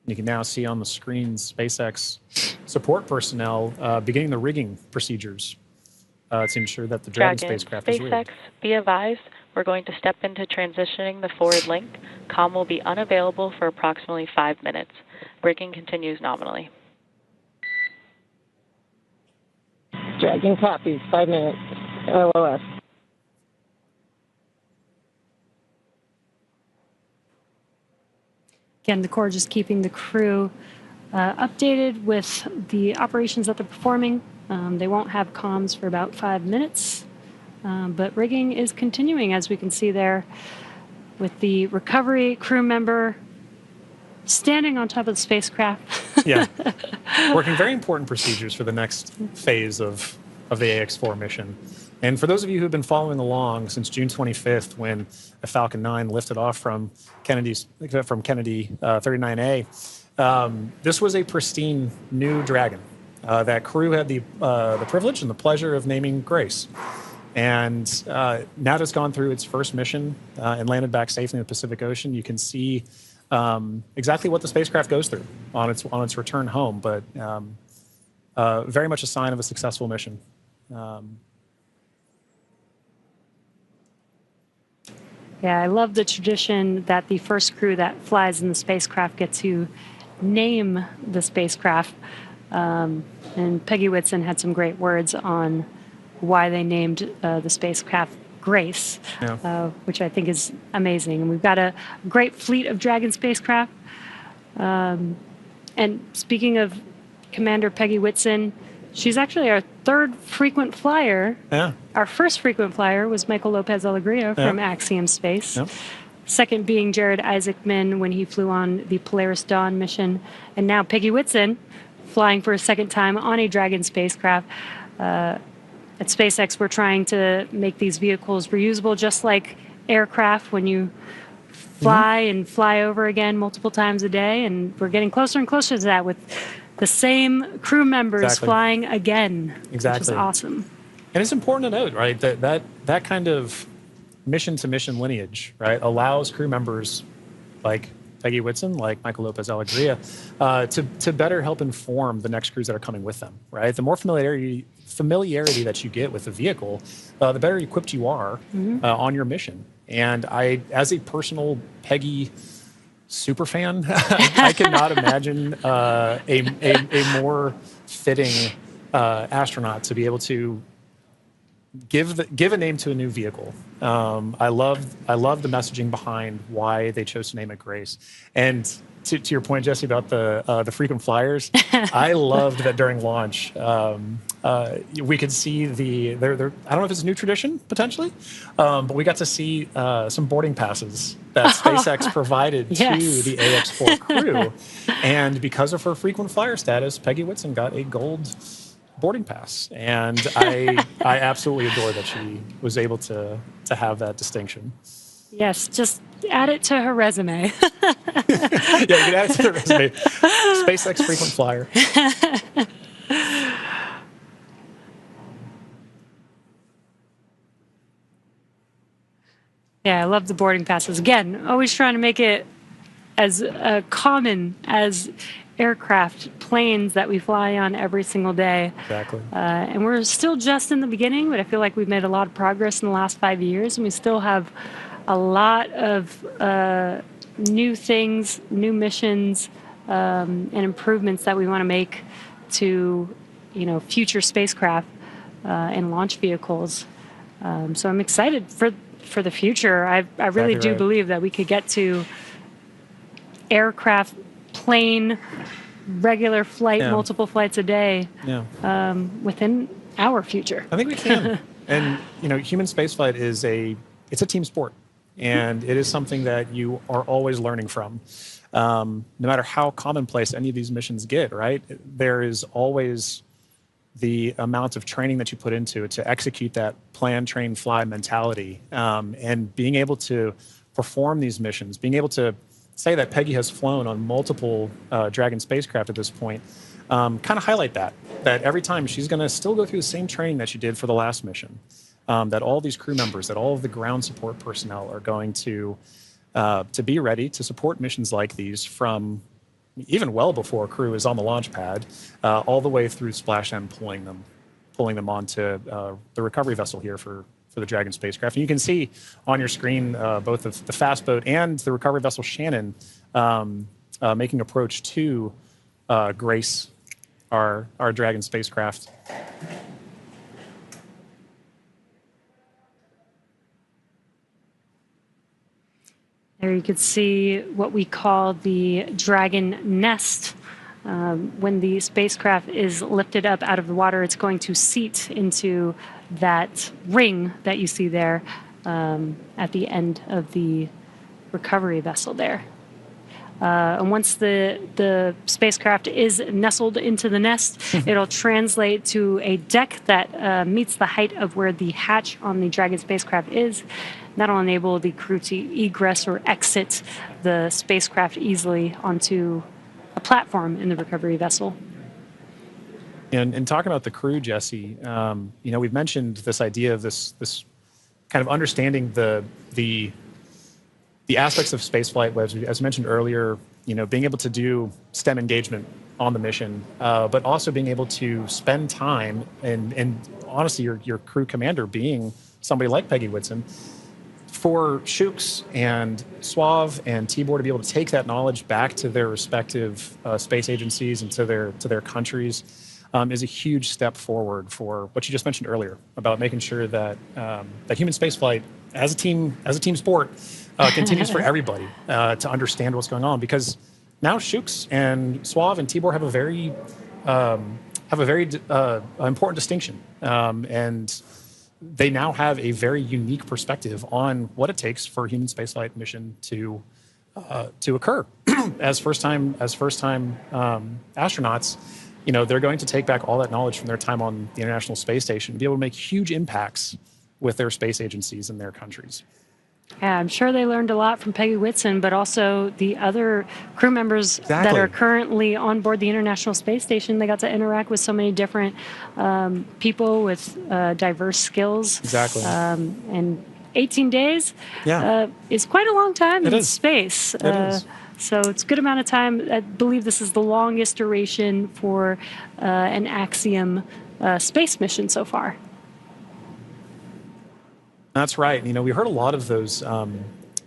You can now see on the screen SpaceX support personnel beginning the rigging procedures to ensure that the Dragon spacecraft is rigged. SpaceX, be advised, we're going to step into transitioning the forward link. COM will be unavailable for approximately 5 minutes. Rigging continues nominally. Dragon copies, 5 minutes. LOS. Again, the Corps just keeping the crew updated with the operations that they're performing. They won't have comms for about 5 minutes, but rigging is continuing, as we can see there, with the recovery crew member standing on top of the spacecraft. Yeah, working very important procedures for the next phase of the Ax-4 mission. And for those of you who have been following along since June 25th, when a Falcon 9 lifted off from Kennedy 39A, this was a pristine new Dragon. That crew had the privilege and the pleasure of naming Grace. And now that it's gone through its first mission and landed back safely in the Pacific Ocean, you can see exactly what the spacecraft goes through on its return home. But very much a sign of a successful mission. Yeah, I love the tradition that the first crew that flies in the spacecraft get to name the spacecraft. And Peggy Whitson had some great words on why they named the spacecraft Grace, which I think is amazing. And we've got a great fleet of Dragon spacecraft. And speaking of Commander Peggy Whitson, she's actually our third frequent flyer. Yeah. Our first frequent flyer was Michael Lopez Alegria from Axiom Space. Yep. Second being Jared Isaacman when he flew on the Polaris Dawn mission. And now Peggy Whitson flying for a second time on a Dragon spacecraft. At SpaceX, we're trying to make these vehicles reusable, just like aircraft when you fly and fly over again multiple times a day. And we're getting closer and closer to that with the same crew members flying again, which is awesome. And it's important to note, right, that kind of mission-to-mission lineage, right, allows crew members like Peggy Whitson, like Michael Lopez Alegria, to better help inform the next crews that are coming with them, right? The more familiarity that you get with the vehicle, the better equipped you are on your mission. And I, as a personal Peggy super fan, I cannot imagine a more fitting astronaut to be able to give a name to a new vehicle. I love the messaging behind why they chose to name it Grace. And to your point, Jesse, about the frequent flyers, I loved that during launch we could see I don't know if it's a new tradition potentially, but we got to see some boarding passes that SpaceX provided to the Ax-4 crew, and because of her frequent flyer status, Peggy Whitson got a gold boarding pass, and I absolutely adore that she was able to have that distinction. Yes, just add it to her resume. Yeah, you can add it to the resume. SpaceX frequent flyer. Yeah, I love the boarding passes. Again, always trying to make it as common as aircraft, planes that we fly on every single day. Exactly. And we're still just in the beginning, but I feel like we've made a lot of progress in the last 5 years, and we still have a lot of new things, new missions, and improvements that we want to make to, future spacecraft and launch vehicles. So I'm excited for the future. I really do believe that we could get to aircraft, plane, regular flight, multiple flights a day within our future. I think we can. And human spaceflight is it's a team sport, and it is something that you are always learning from. No matter how commonplace any of these missions get, right? There is always the amount of training that you put into it to execute that plan, train, fly mentality, and being able to perform these missions, being able to say that Peggy has flown on multiple Dragon spacecraft at this point, kind of highlight that every time she's going to still go through the same training that she did for the last mission, that all these crew members, that all of the ground support personnel are going to be ready to support missions like these from even well before crew is on the launch pad, all the way through splash end, pulling them onto the recovery vessel here for the Dragon spacecraft. And you can see on your screen both the fast boat and the recovery vessel Shannon making approach to Grace, our Dragon spacecraft. There you could see what we call the Dragon nest. When the spacecraft is lifted up out of the water, it's going to seat into that ring that you see there at the end of the recovery vessel there. And once the spacecraft is nestled into the nest, it'll translate to a deck that meets the height of where the hatch on the Dragon spacecraft is. That'll enable the crew to egress or exit the spacecraft easily onto a platform in the recovery vessel. And talking about the crew, Jesse, we've mentioned this idea of this kind of understanding the aspects of spaceflight, as mentioned earlier, being able to do STEM engagement on the mission, but also being able to spend time and honestly, your crew commander being somebody like Peggy Whitson, for Shooks and Sław and Tibor to be able to take that knowledge back to their respective space agencies and to their countries is a huge step forward for what you just mentioned earlier about making sure that that human spaceflight as a team sport continues for everybody to understand what's going on, because now Shooks and Sław and Tibor have a very important distinction, and they now have a very unique perspective on what it takes for a human spaceflight mission to occur. as first time astronauts, they're going to take back all that knowledge from their time on the International Space Station and be able to make huge impacts with their space agencies in their countries. Yeah, I'm sure they learned a lot from Peggy Whitson, but also the other crew members that are currently on board the International Space Station. They got to interact with so many different people with diverse skills. Exactly. And 18 days Yeah. Is quite a long time in is. space. It is. So it's a good amount of time. I believe this is the longest duration for an Axiom space mission so far. That's right. We heard a lot of those kind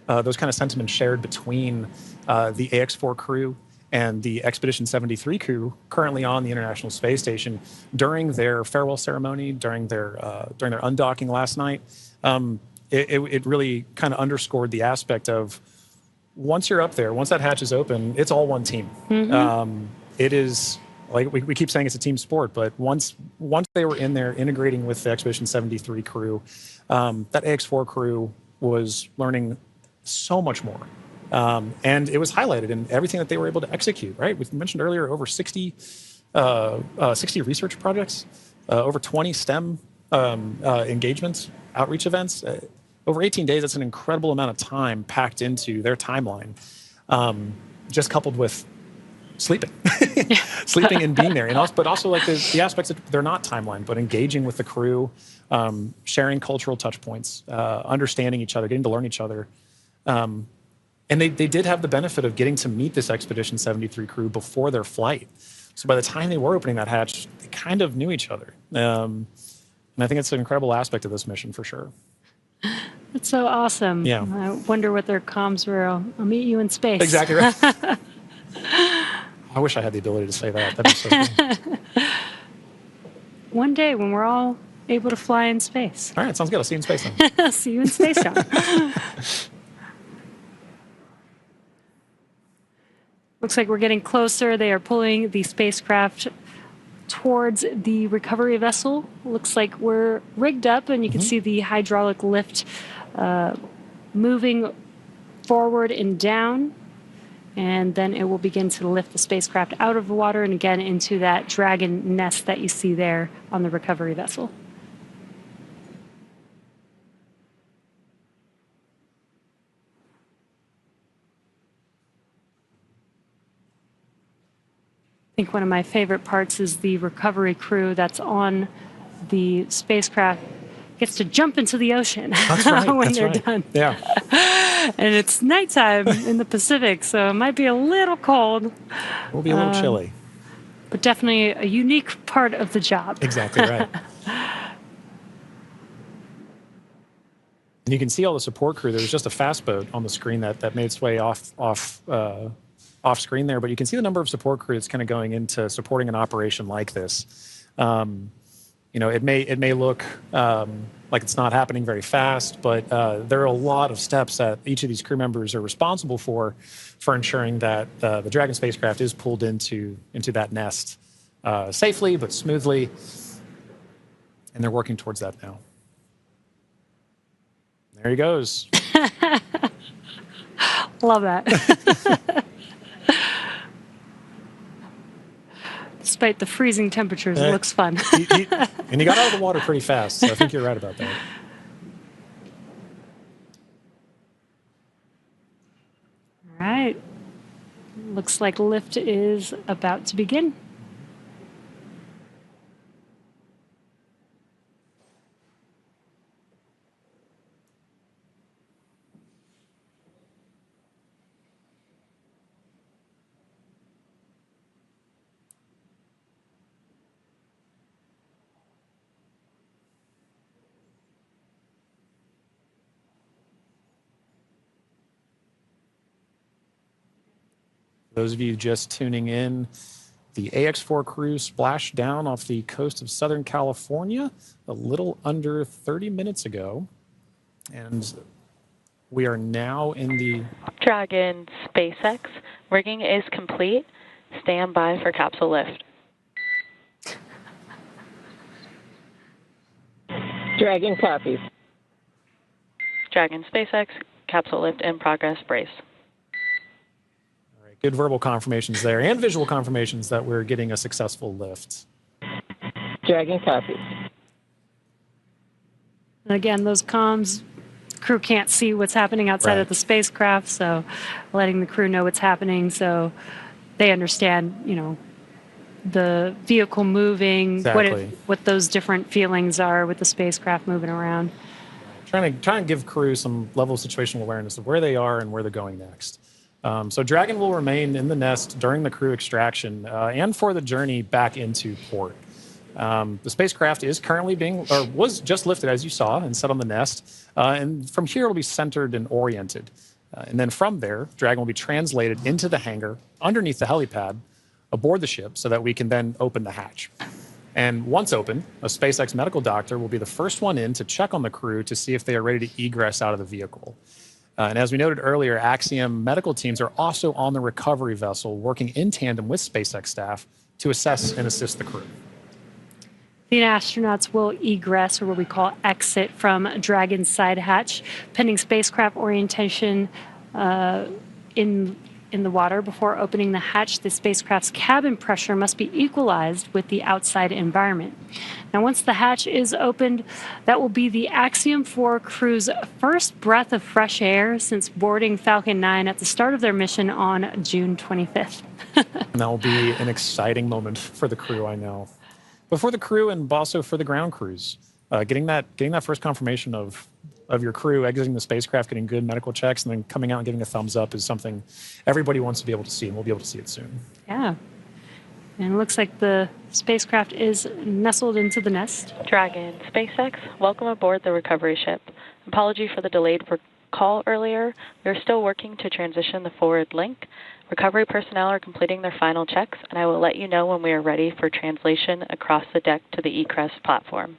of sentiments shared between the Ax-4 crew and the Expedition 73 crew currently on the International Space Station during their farewell ceremony, during their undocking last night. It really kind of underscored the aspect of once you're up there, once that hatch is open, it's all one team. Mm-hmm. It is. Like we keep saying, it's a team sport, but once they were in there integrating with the Expedition 73 crew, that Ax-4 crew was learning so much more. And it was highlighted in everything that they were able to execute, right? We mentioned earlier over 60 research projects, over 20 STEM engagements, outreach events. Over 18 days, that's an incredible amount of time packed into their timeline, just coupled with sleeping and being there, but also like the aspects that they're not timeline, but engaging with the crew, sharing cultural touch points, understanding each other, getting to learn each other. And they did have the benefit of getting to meet this Expedition 73 crew before their flight. So by the time they were opening that hatch, they kind of knew each other. And I think it's an incredible aspect of this mission for sure. That's so awesome. Yeah. I wonder what their comms were. I'll meet you in space. Exactly right. I wish I had the ability to say that. That'd be so cool. One day when we're all able to fly in space. All right, sounds good. I'll see you in space then. See you in space, John. Looks like we're getting closer. They are pulling the spacecraft towards the recovery vessel. Looks like we're rigged up, and you can see the hydraulic lift moving forward and down. And then it will begin to lift the spacecraft out of the water and again into that Dragon nest that you see there on the recovery vessel. I think one of my favorite parts is the recovery crew that's on the spacecraft gets to jump into the ocean when they're done. Yeah. And it's nighttime in the Pacific, so it might be a little cold. We'll be a little chilly. But definitely a unique part of the job. Exactly right. And you can see all the support crew. There was just a fast boat on the screen that made its way off screen there, but you can see the number of support crew that's kind of going into supporting an operation like this. It may look like it's not happening very fast, but there are a lot of steps that each of these crew members are responsible for ensuring that the Dragon spacecraft is pulled into that nest safely but smoothly, and they're working towards that now. There he goes. Love that. Despite the freezing temperatures, it looks fun. And he got out of the water pretty fast, so I think you're right about that. All right. Looks like lift is about to begin. Those of you just tuning in, the Ax-4 crew splashed down off the coast of Southern California a little under 30 minutes ago. And we are now in the Dragon SpaceX. Rigging is complete. Stand by for capsule lift. Dragon copies. Dragon SpaceX, capsule lift in progress, brace. All right, good verbal confirmations there and visual confirmations that we're getting a successful lift. Dragon copies. And again, those comms, crew can't see what's happening outside of the spacecraft, so letting the crew know what's happening so they understand, you know, the vehicle moving, what those different feelings are with the spacecraft moving around. Trying to give crew some level of situational awareness of where they are and where they're going next. So Dragon will remain in the nest during the crew extraction and for the journey back into port. The spacecraft is currently was just lifted, as you saw, and set on the nest. And from here, it'll be centered and oriented. And then from there, Dragon will be translated into the hangar underneath the helipad aboard the ship so that we can then open the hatch. And once open, a SpaceX medical doctor will be the first one in to check on the crew to see if they are ready to egress out of the vehicle. And as we noted earlier, Axiom medical teams are also on the recovery vessel working in tandem with SpaceX staff to assess and assist the crew. The astronauts will egress, or what we call exit, from Dragon's side hatch, pending spacecraft orientation in the water. Before opening the hatch, the spacecraft's cabin pressure must be equalized with the outside environment. Now, once the hatch is opened, that will be the Axiom 4 crew's first breath of fresh air since boarding Falcon 9 at the start of their mission on June 25th. And that will be an exciting moment for the crew, I know. But for the crew and also for the ground crews, getting that first confirmation of your crew exiting the spacecraft, getting good medical checks, and then coming out and giving a thumbs up is something everybody wants to be able to see, and we'll be able to see it soon. Yeah. And it looks like the spacecraft is nestled into the nest. Dragon SpaceX, welcome aboard the recovery ship. Apology for the delayed call earlier. We are still working to transition the forward link. Recovery personnel are completing their final checks, and I will let you know when we are ready for translation across the deck to the egress platform.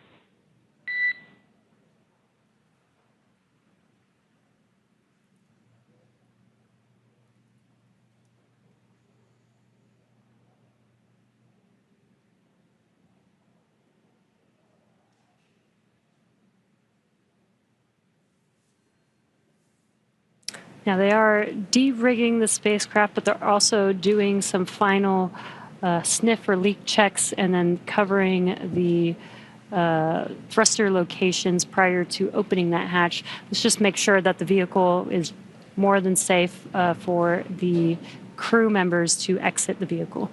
Now, they are de-rigging the spacecraft, but they're also doing some final sniff or leak checks and then covering the thruster locations prior to opening that hatch. Let's just make sure that the vehicle is more than safe for the crew members to exit the vehicle.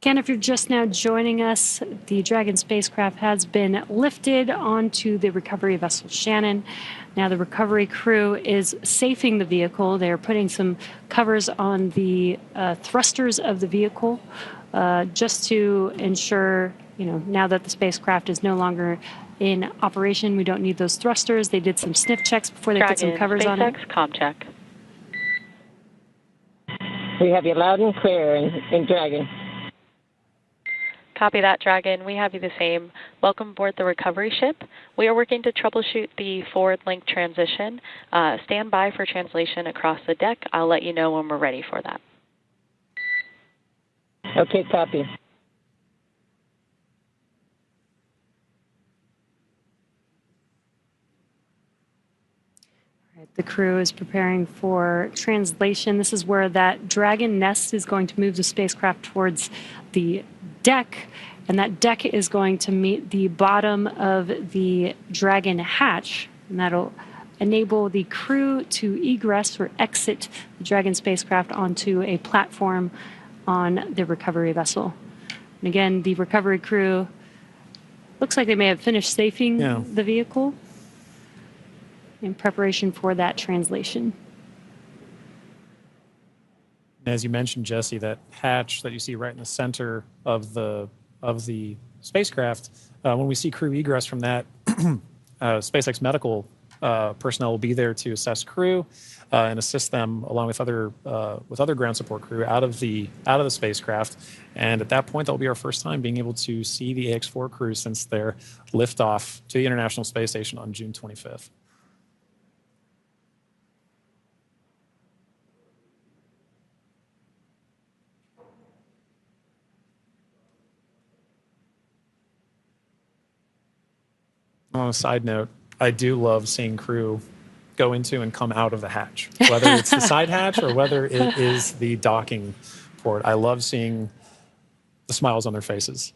Again, if you're just now joining us, the Dragon spacecraft has been lifted onto the recovery vessel Shannon. Now the recovery crew is safing the vehicle. They're putting some covers on the thrusters of the vehicle just to ensure, now that the spacecraft is no longer in operation, we don't need those thrusters. They did some sniff checks before they put some covers on it. SpaceX comm check. We have you loud and clear in Dragon. Copy that, Dragon. We have you the same. Welcome aboard the recovery ship. We are working to troubleshoot the forward link transition. Stand by for translation across the deck. I'll let you know when we're ready for that. Okay, copy. The crew is preparing for translation. This is where that Dragon nest is going to move the spacecraft towards the deck, and that deck is going to meet the bottom of the Dragon hatch, and that'll enable the crew to egress or exit the Dragon spacecraft onto a platform on the recovery vessel. And again, the recovery crew looks like they may have finished safing the vehicle in preparation for that translation. As you mentioned, Jesse, that hatch that you see right in the center of the spacecraft, when we see crew egress from that, SpaceX medical personnel will be there to assess crew and assist them along with other ground support crew out of the spacecraft. And at that point, that'll be our first time being able to see the Ax-4 crew since their liftoff to the International Space Station on June 25th. On a side note, I do love seeing crew go into and come out of the hatch, whether it's the side hatch or whether it is the docking port. I love seeing the smiles on their faces.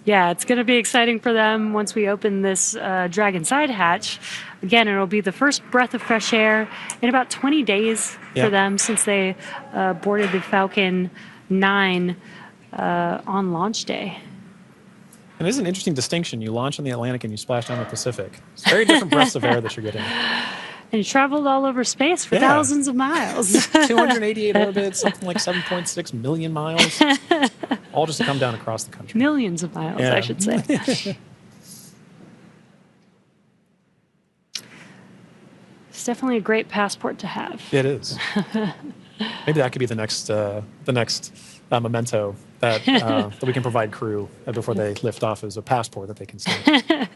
Yeah, it's going to be exciting for them once we open this Dragon side hatch. Again, it'll be the first breath of fresh air in about 20 days for them since they boarded the Falcon 9 on launch day. And it is an interesting distinction. You launch in the Atlantic and you splash down the Pacific. It's very different breaths of air that you're getting. And you traveled all over space for thousands of miles. 288 orbits, something like 7.6 million miles, all just to come down across the country. Millions of miles, I should say. It's definitely a great passport to have. It is. Maybe that could be the next memento that we can provide crew before they lift off as a passport that they can see. I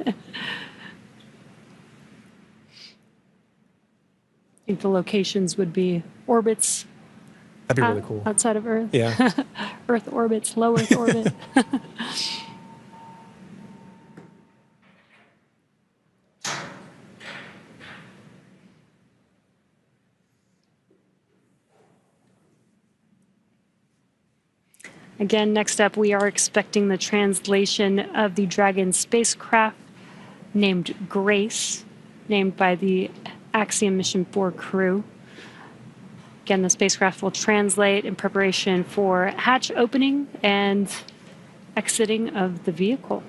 think the locations would be orbits. That'd be really cool. Outside of Earth. Yeah. Earth orbits, low Earth orbit. Again, next up, we are expecting the translation of the Dragon spacecraft named Grace, named by the Axiom Mission 4 crew. Again, the spacecraft will translate in preparation for hatch opening and exiting of the vehicle.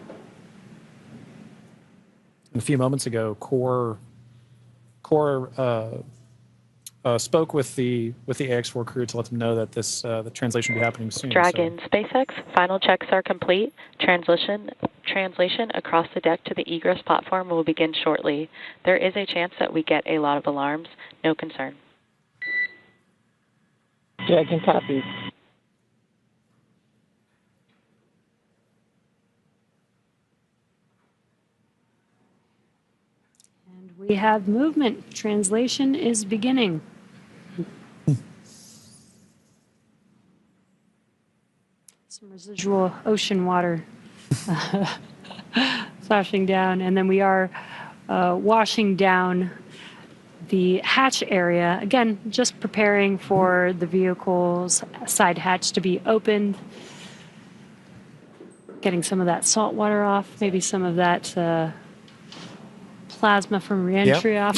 A few moments ago, Core spoke with the Ax-4 crew to let them know that the translation will be happening soon. Dragon SpaceX, final checks are complete. Translation across the deck to the egress platform will begin shortly. There is a chance that we get a lot of alarms. No concern. Dragon copies. And we have movement. Translation is beginning. Some residual ocean water splashing down, and then we are washing down the hatch area. Again, just preparing for the vehicle's side hatch to be opened. Getting some of that salt water off, maybe some of that plasma from reentry off.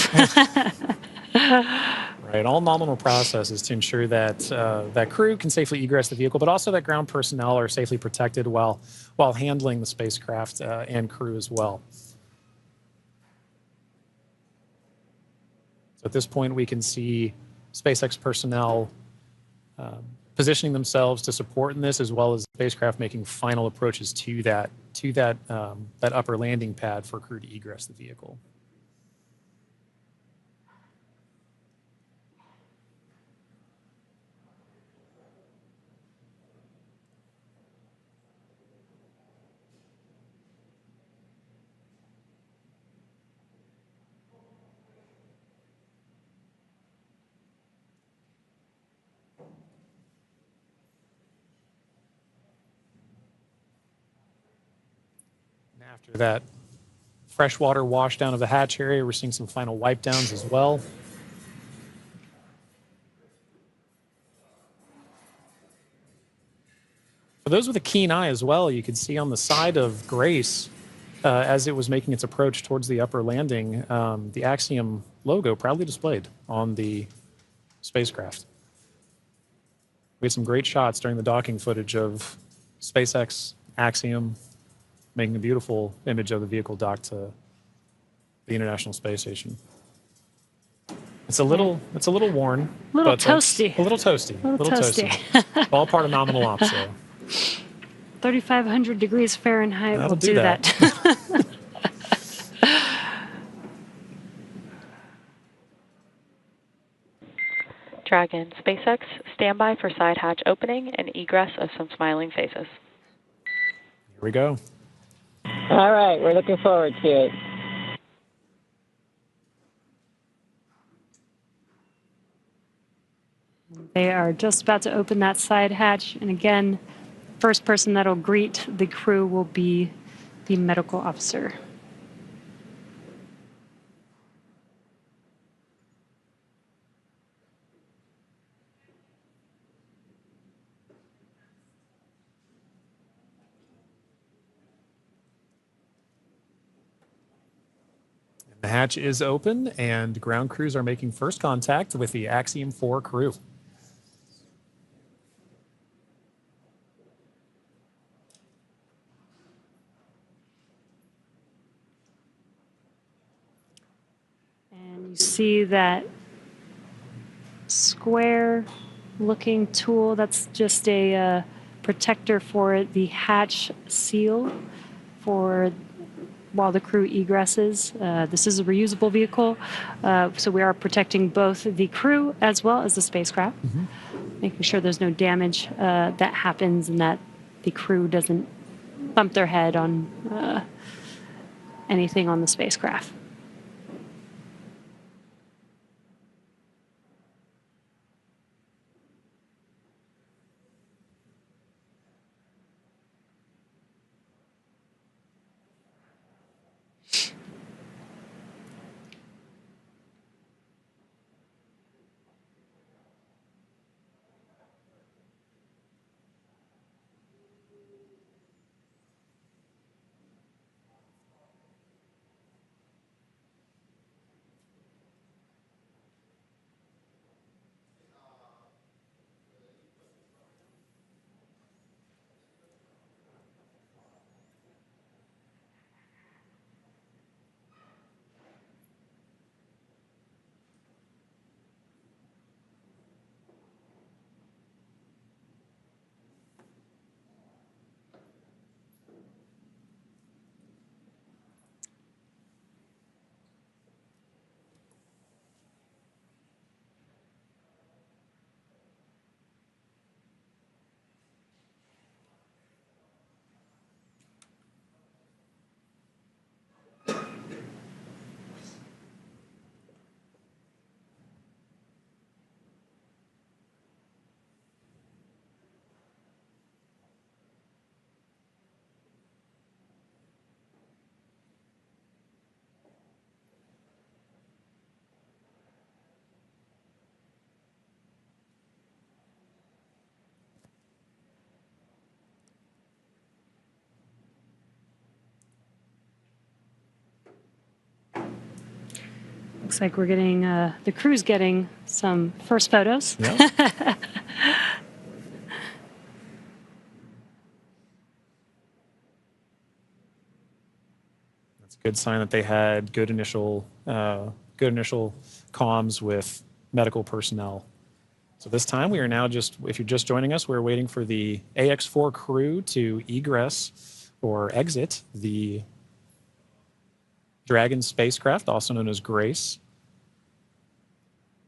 Right, all nominal processes to ensure that that crew can safely egress the vehicle, but also that ground personnel are safely protected while handling the spacecraft and crew as well. So at this point, we can see SpaceX personnel positioning themselves to support in this, as well as the spacecraft making final approaches to that upper landing pad for crew to egress the vehicle. After that freshwater washdown of the hatch area, we're seeing some final wipe downs as well. For those with a keen eye as well, you can see on the side of Grace, as it was making its approach towards the upper landing, the Axiom logo proudly displayed on the spacecraft. We had some great shots during the docking footage of SpaceX, Axiom, making a beautiful image of the vehicle docked to the International Space Station. It's a little worn. A little but toasty. A little toasty. A little toasty. All part of nominal ops, though. 3,500 degrees Fahrenheit That'll will do that. Dragon, SpaceX, standby for side hatch opening and egress of some smiling faces. Here we go. All right, we're looking forward to it. They are just about to open that side hatch. And again, first person that'll greet the crew will be the medical officer. The hatch is open, and ground crews are making first contact with the Axiom 4 crew. And you see that square looking tool, that's just a protector for the hatch seal for while the crew egresses. This is a reusable vehicle, so we are protecting both the crew as well as the spacecraft, making sure there's no damage that happens and that the crew doesn't bump their head on anything on the spacecraft. Looks like we're getting, the crew's getting some first photos. Yeah. That's a good sign that they had good initial comms with medical personnel. So this time we are now if you're just joining us, we're waiting for the Ax-4 crew to egress or exit the Dragon spacecraft, also known as Grace,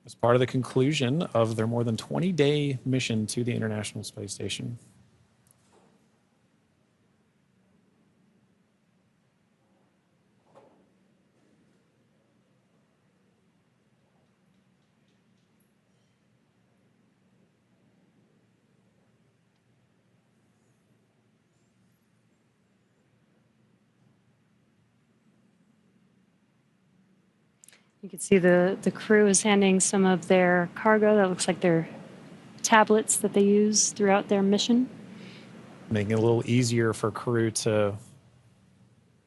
as part of the conclusion of their more than 20-day mission to the International Space Station. You can see the crew is handing some of their cargo. That looks like their tablets that they use throughout their mission. Making it a little easier for crew to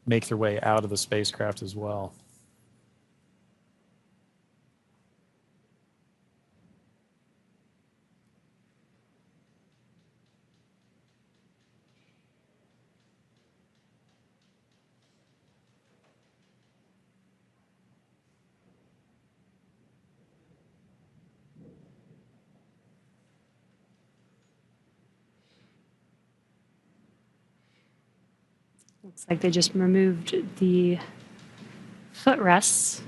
make their way out of the spacecraft as well. Looks like they just removed the footrests.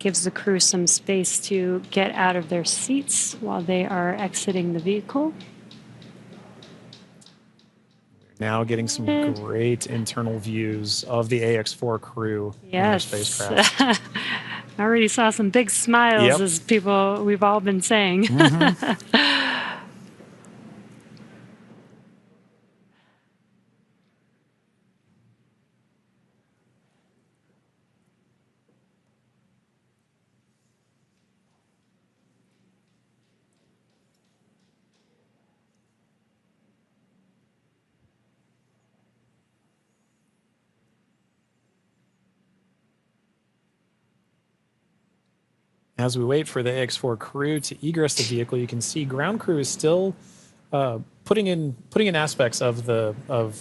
Gives the crew some space to get out of their seats while they are exiting the vehicle. Now getting some great internal views of the Ax-4 crew Yes. and their spacecraft. I already saw some big smiles as we've all been saying. As we wait for the Ax-4 crew to egress the vehicle, you can see ground crew is still putting in aspects of I'm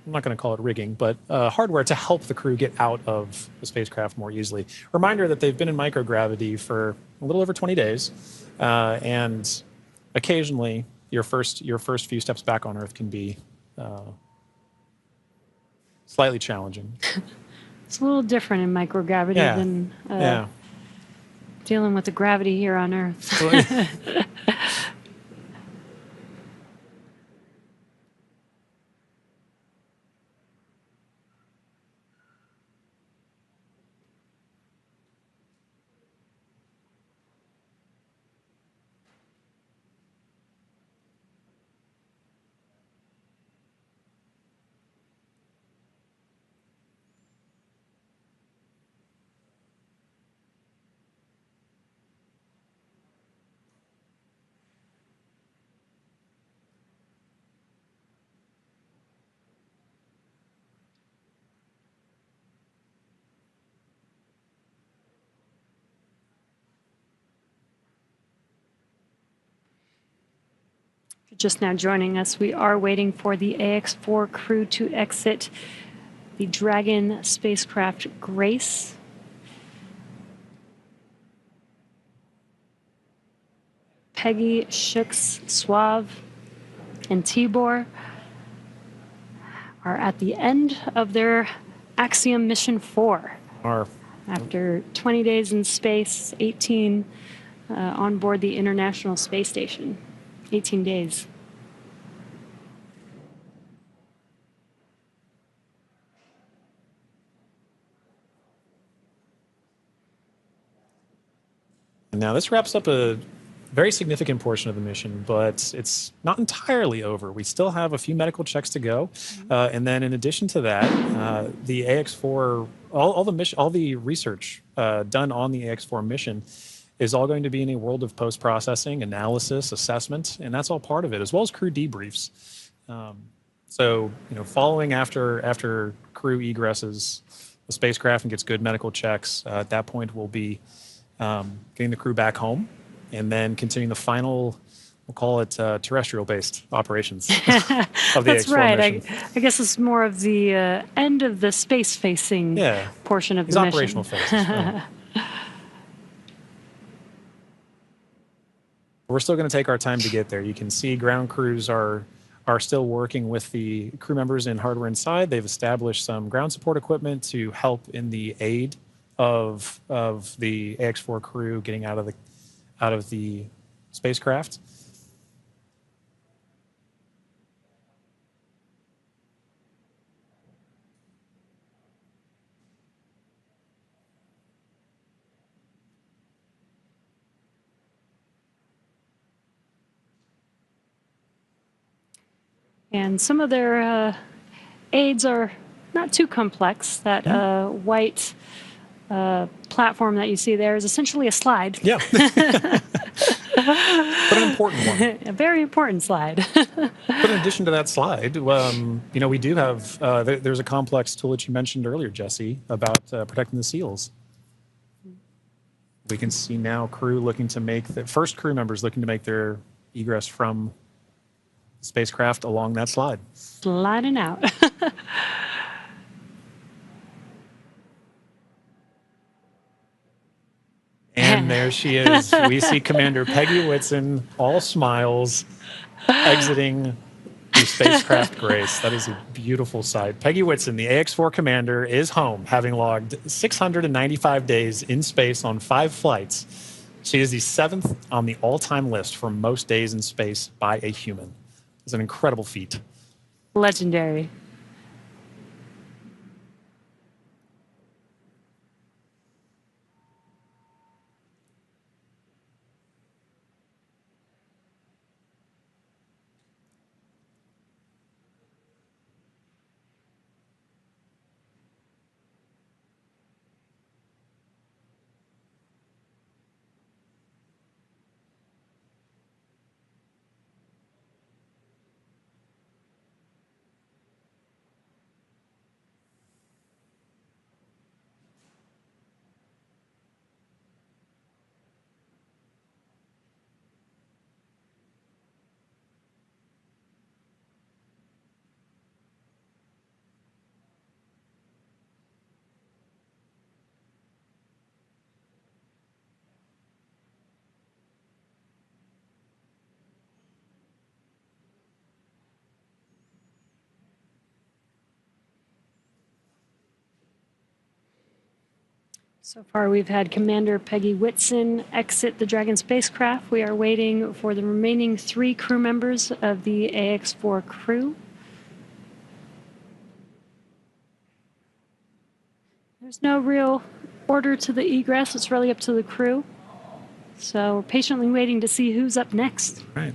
not going to call it rigging, but hardware to help the crew get out of the spacecraft more easily. Reminder that they've been in microgravity for a little over 20 days, and occasionally your first few steps back on Earth can be slightly challenging. It's a little different in microgravity than dealing with the gravity here on Earth. Just now joining us, we are waiting for the Ax-4 crew to exit the Dragon spacecraft Grace. Peggy, Shux, Sław, and Tibor are at the end of their Axiom Mission 4. After 20 days in space, 18 on board the International Space Station. 18 days. And now this wraps up a very significant portion of the mission, but it's not entirely over. We still have a few medical checks to go. And then in addition to that, the Ax-4, all the research done on the Ax-4 mission is all going to be in a world of post-processing, analysis, assessment, and that's all part of it, as well as crew debriefs. So, following after crew egresses the spacecraft and gets good medical checks, at that point we'll be getting the crew back home, and then continuing the final, we'll call it terrestrial-based operations of the That's Ax-4 right. mission. I guess it's more of the end of the space-facing portion of the mission. Operational phases. Right. We're still going to take our time to get there. You can see ground crews are still working with the crew members in hardware inside. They've established some ground support equipment to help in the aid of the Ax-4 crew getting out of the spacecraft. And some of their aids are not too complex. That white platform that you see there is essentially a slide. Yeah. But an important one. A very important slide. But in addition to that slide, we do have, there's a complex tool that you mentioned earlier, Jesse, about protecting the seals. We can see now crew looking to make, the first crew members looking to make their egress from spacecraft along that slide. Sliding out. And there she is. We see Commander Peggy Whitson, all smiles, exiting the spacecraft Grace. That is a beautiful sight. Peggy Whitson, the Ax-4 commander, is home, having logged 695 days in space on 5 flights. She is the 7th on the all-time list for most days in space by a human. It's an incredible feat. Legendary. So far, we've had Commander Peggy Whitson exit the Dragon spacecraft. We are waiting for the remaining 3 crew members of the Ax-4 crew. There's no real order to the egress. It's really up to the crew. So we're patiently waiting to see who's up next. Right.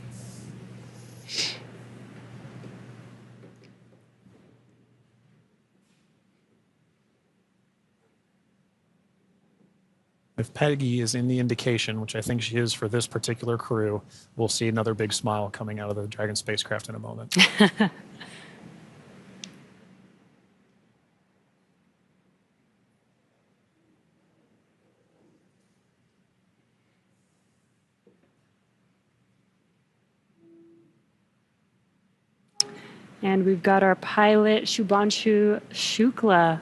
If Peggy is in the indication, which I think she is for this particular crew, we'll see another big smile coming out of the Dragon spacecraft in a moment. And we've got our pilot, Shubhanshu Shukla,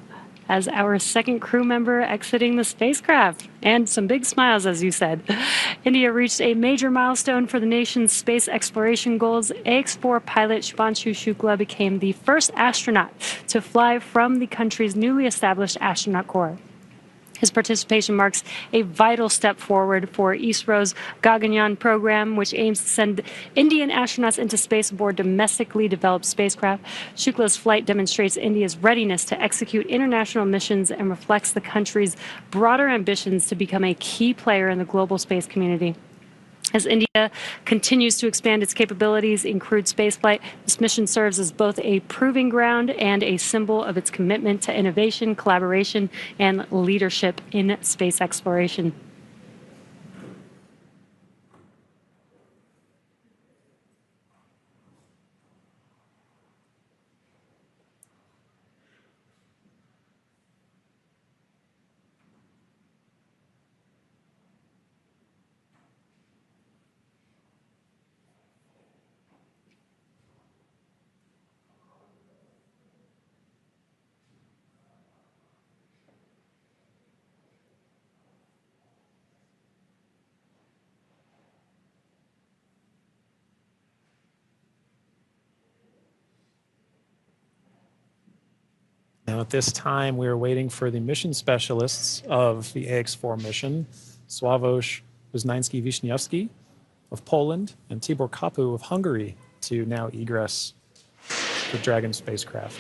as our second crew member exiting the spacecraft. And some big smiles, as you said. India reached a major milestone for the nation's space exploration goals. Ax-4 pilot Shubhanshu Shukla became the first astronaut to fly from the country's newly established astronaut corps. His participation marks a vital step forward for ISRO's Gaganyaan program, which aims to send Indian astronauts into space aboard domestically developed spacecraft. Shukla's flight demonstrates India's readiness to execute international missions and reflects the country's broader ambitions to become a key player in the global space community. As India continues to expand its capabilities in crewed spaceflight, this mission serves as both a proving ground and a symbol of its commitment to innovation, collaboration, and leadership in space exploration. Now, at this time, we are waiting for the mission specialists of the Ax-4 mission, Sławosz Uznański-Wiśniewski of Poland and Tibor Kapu of Hungary, to now egress the Dragon spacecraft.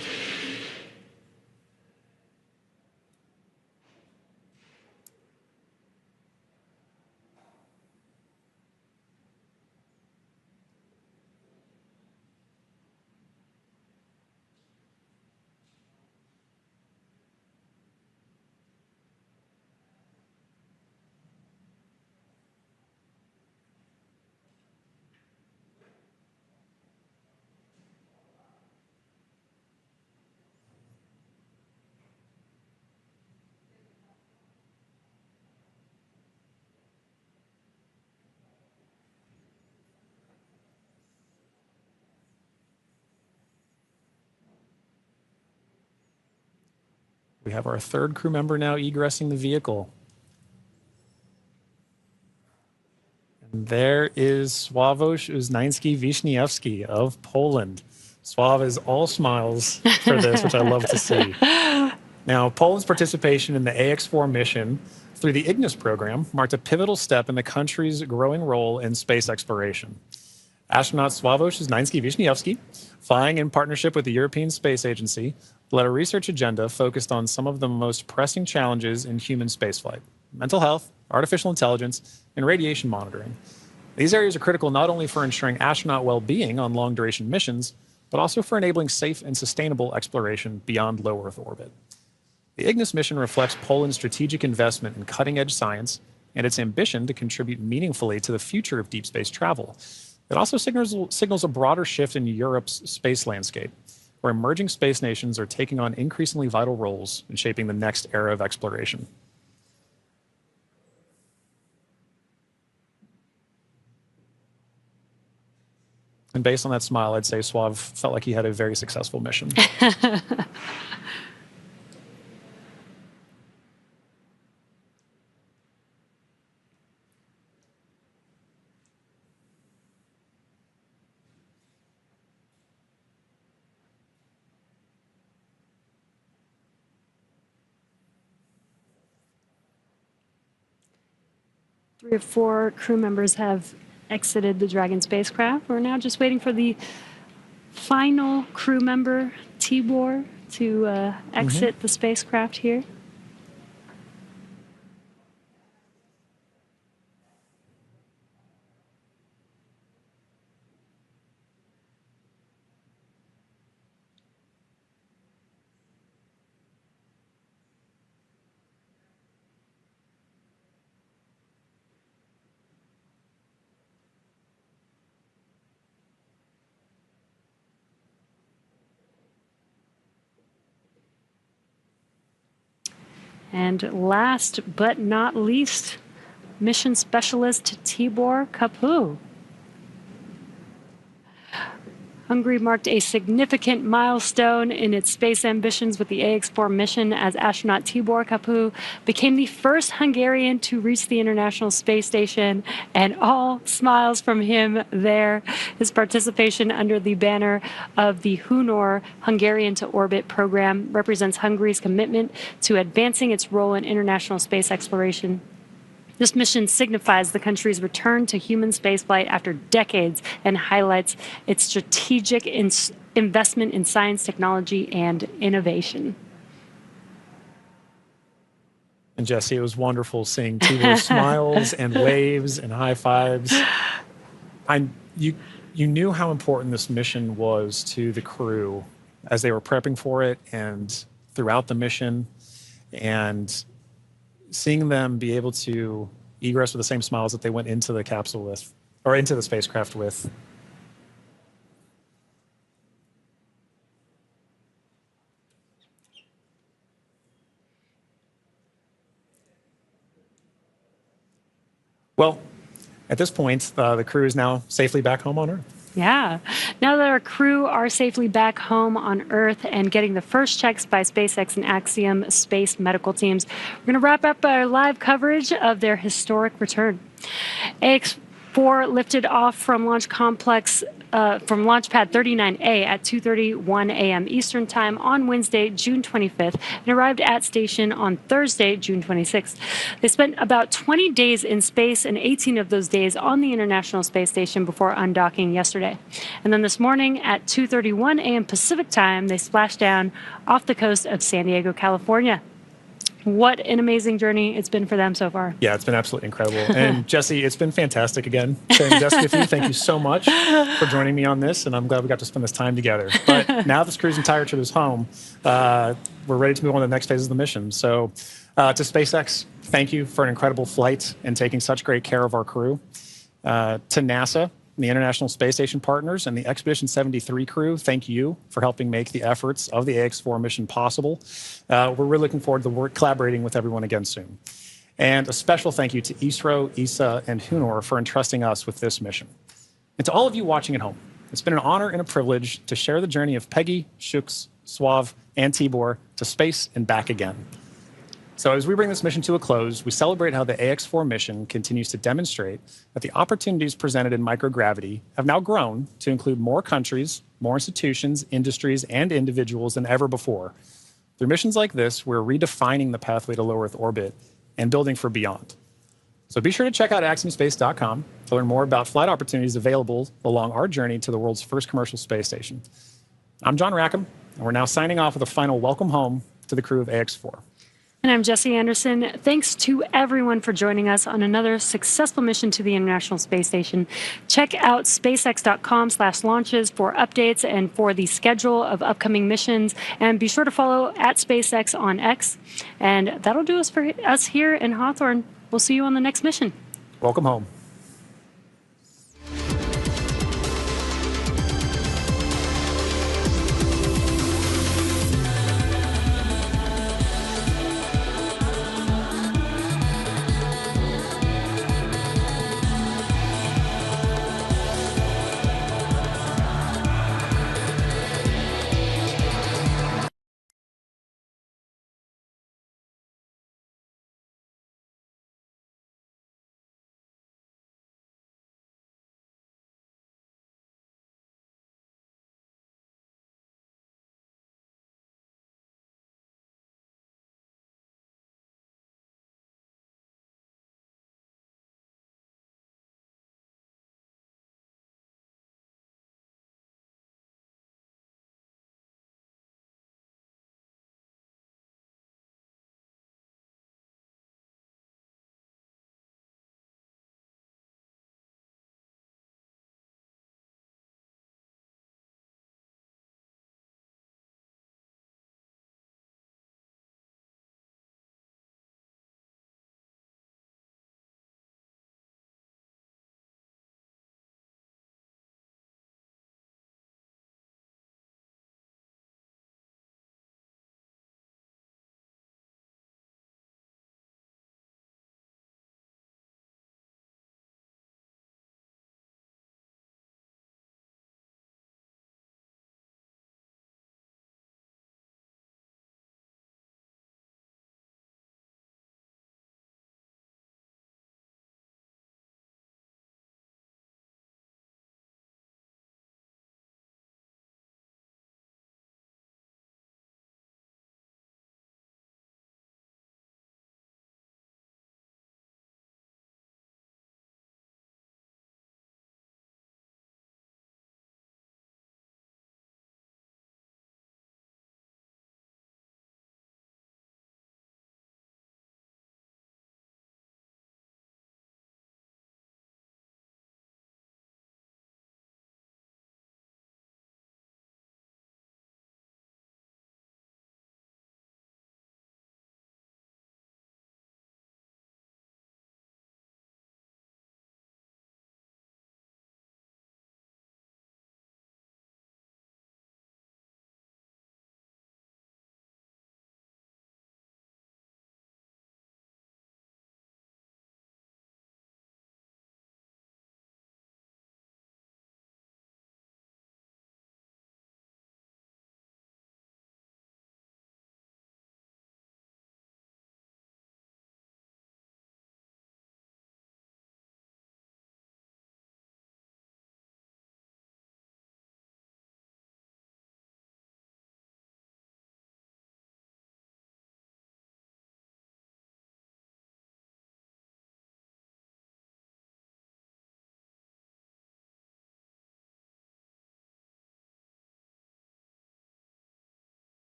We have our third crew member now egressing the vehicle. And there is Sławosz Uznański-Wiśniewski of Poland. Sław is all smiles for this, which I love to see. Now, Poland's participation in the Ax-4 mission through the Ignis program marked a pivotal step in the country's growing role in space exploration. Astronaut Sławosz Uznański-Wiśniewski, flying in partnership with the European Space Agency, led a research agenda focused on some of the most pressing challenges in human spaceflight: mental health, artificial intelligence, and radiation monitoring. These areas are critical not only for ensuring astronaut well-being on long-duration missions, but also for enabling safe and sustainable exploration beyond low Earth orbit. The Ignis mission reflects Poland's strategic investment in cutting-edge science and its ambition to contribute meaningfully to the future of deep space travel. It also signals a broader shift in Europe's space landscape, where emerging space nations are taking on increasingly vital roles in shaping the next era of exploration. And based on that smile, I'd say Sław felt like he had a very successful mission. 3 or 4 crew members have exited the Dragon spacecraft. We're now just waiting for the final crew member, Tibor, to exit the spacecraft here. And last but not least, mission specialist Tibor Kapu. Hungary marked a significant milestone in its space ambitions with the Ax-4 mission, as astronaut Tibor Kapu became the first Hungarian to reach the International Space Station, and all smiles from him there. His participation under the banner of the Honor Hungarian to Orbit program represents Hungary's commitment to advancing its role in international space exploration. This mission signifies the country's return to human spaceflight after decades and highlights its strategic investment in science, technology, and innovation. And Jesse, it was wonderful seeing Tibor's smiles and waves and high fives. You knew how important this mission was to the crew as they were prepping for it and throughout the mission, and seeing them be able to egress with the same smiles that they went into the capsule with, or into the spacecraft with. Well, at this point, the crew is now safely back home on Earth. Yeah. Now that our crew are safely back home on Earth and getting the first checks by SpaceX and Axiom Space medical teams, we're going to wrap up our live coverage of their historic return. Ax-4 lifted off from Launch Complex from Launch Pad 39A at 2:31 a.m. Eastern Time on Wednesday, June 25th, and arrived at station on Thursday, June 26th. They spent about 20 days in space and 18 of those days on the International Space Station before undocking yesterday. And then this morning at 2:31 a.m. Pacific Time, they splashed down off the coast of San Diego, California. What an amazing journey it's been for them so far. Yeah, it's been absolutely incredible. And Jesse, it's been fantastic again sharing Jesse with you. Thank you so much for joining me on this, and I'm glad we got to spend this time together. But now this cruise entire trip is home, we're ready to move on to the next phase of the mission. So to SpaceX, thank you for an incredible flight and taking such great care of our crew. To NASA, the International Space Station partners, and the Expedition 73 crew, thank you for helping make the efforts of the Ax-4 mission possible. We're really looking forward to collaborating with everyone again soon. And a special thank you to ISRO, ESA, and HUNOR for entrusting us with this mission. And to all of you watching at home, it's been an honor and a privilege to share the journey of Peggy, Shuks, Sław, and Tibor to space and back again. So as we bring this mission to a close, we celebrate how the Ax-4 mission continues to demonstrate that the opportunities presented in microgravity have now grown to include more countries, more institutions, industries, and individuals than ever before. Through missions like this, we're redefining the pathway to low Earth orbit and building for beyond. So be sure to check out axiomspace.com to learn more about flight opportunities available along our journey to the world's first commercial space station. I'm John Rackham, and we're now signing off with a final welcome home to the crew of Ax-4. And I'm Jesse Anderson. Thanks to everyone for joining us on another successful mission to the International Space Station. Check out spacex.com/launches for updates and for the schedule of upcoming missions. And be sure to follow at SpaceX on X. And that'll do us for us here in Hawthorne. We'll see you on the next mission. Welcome home.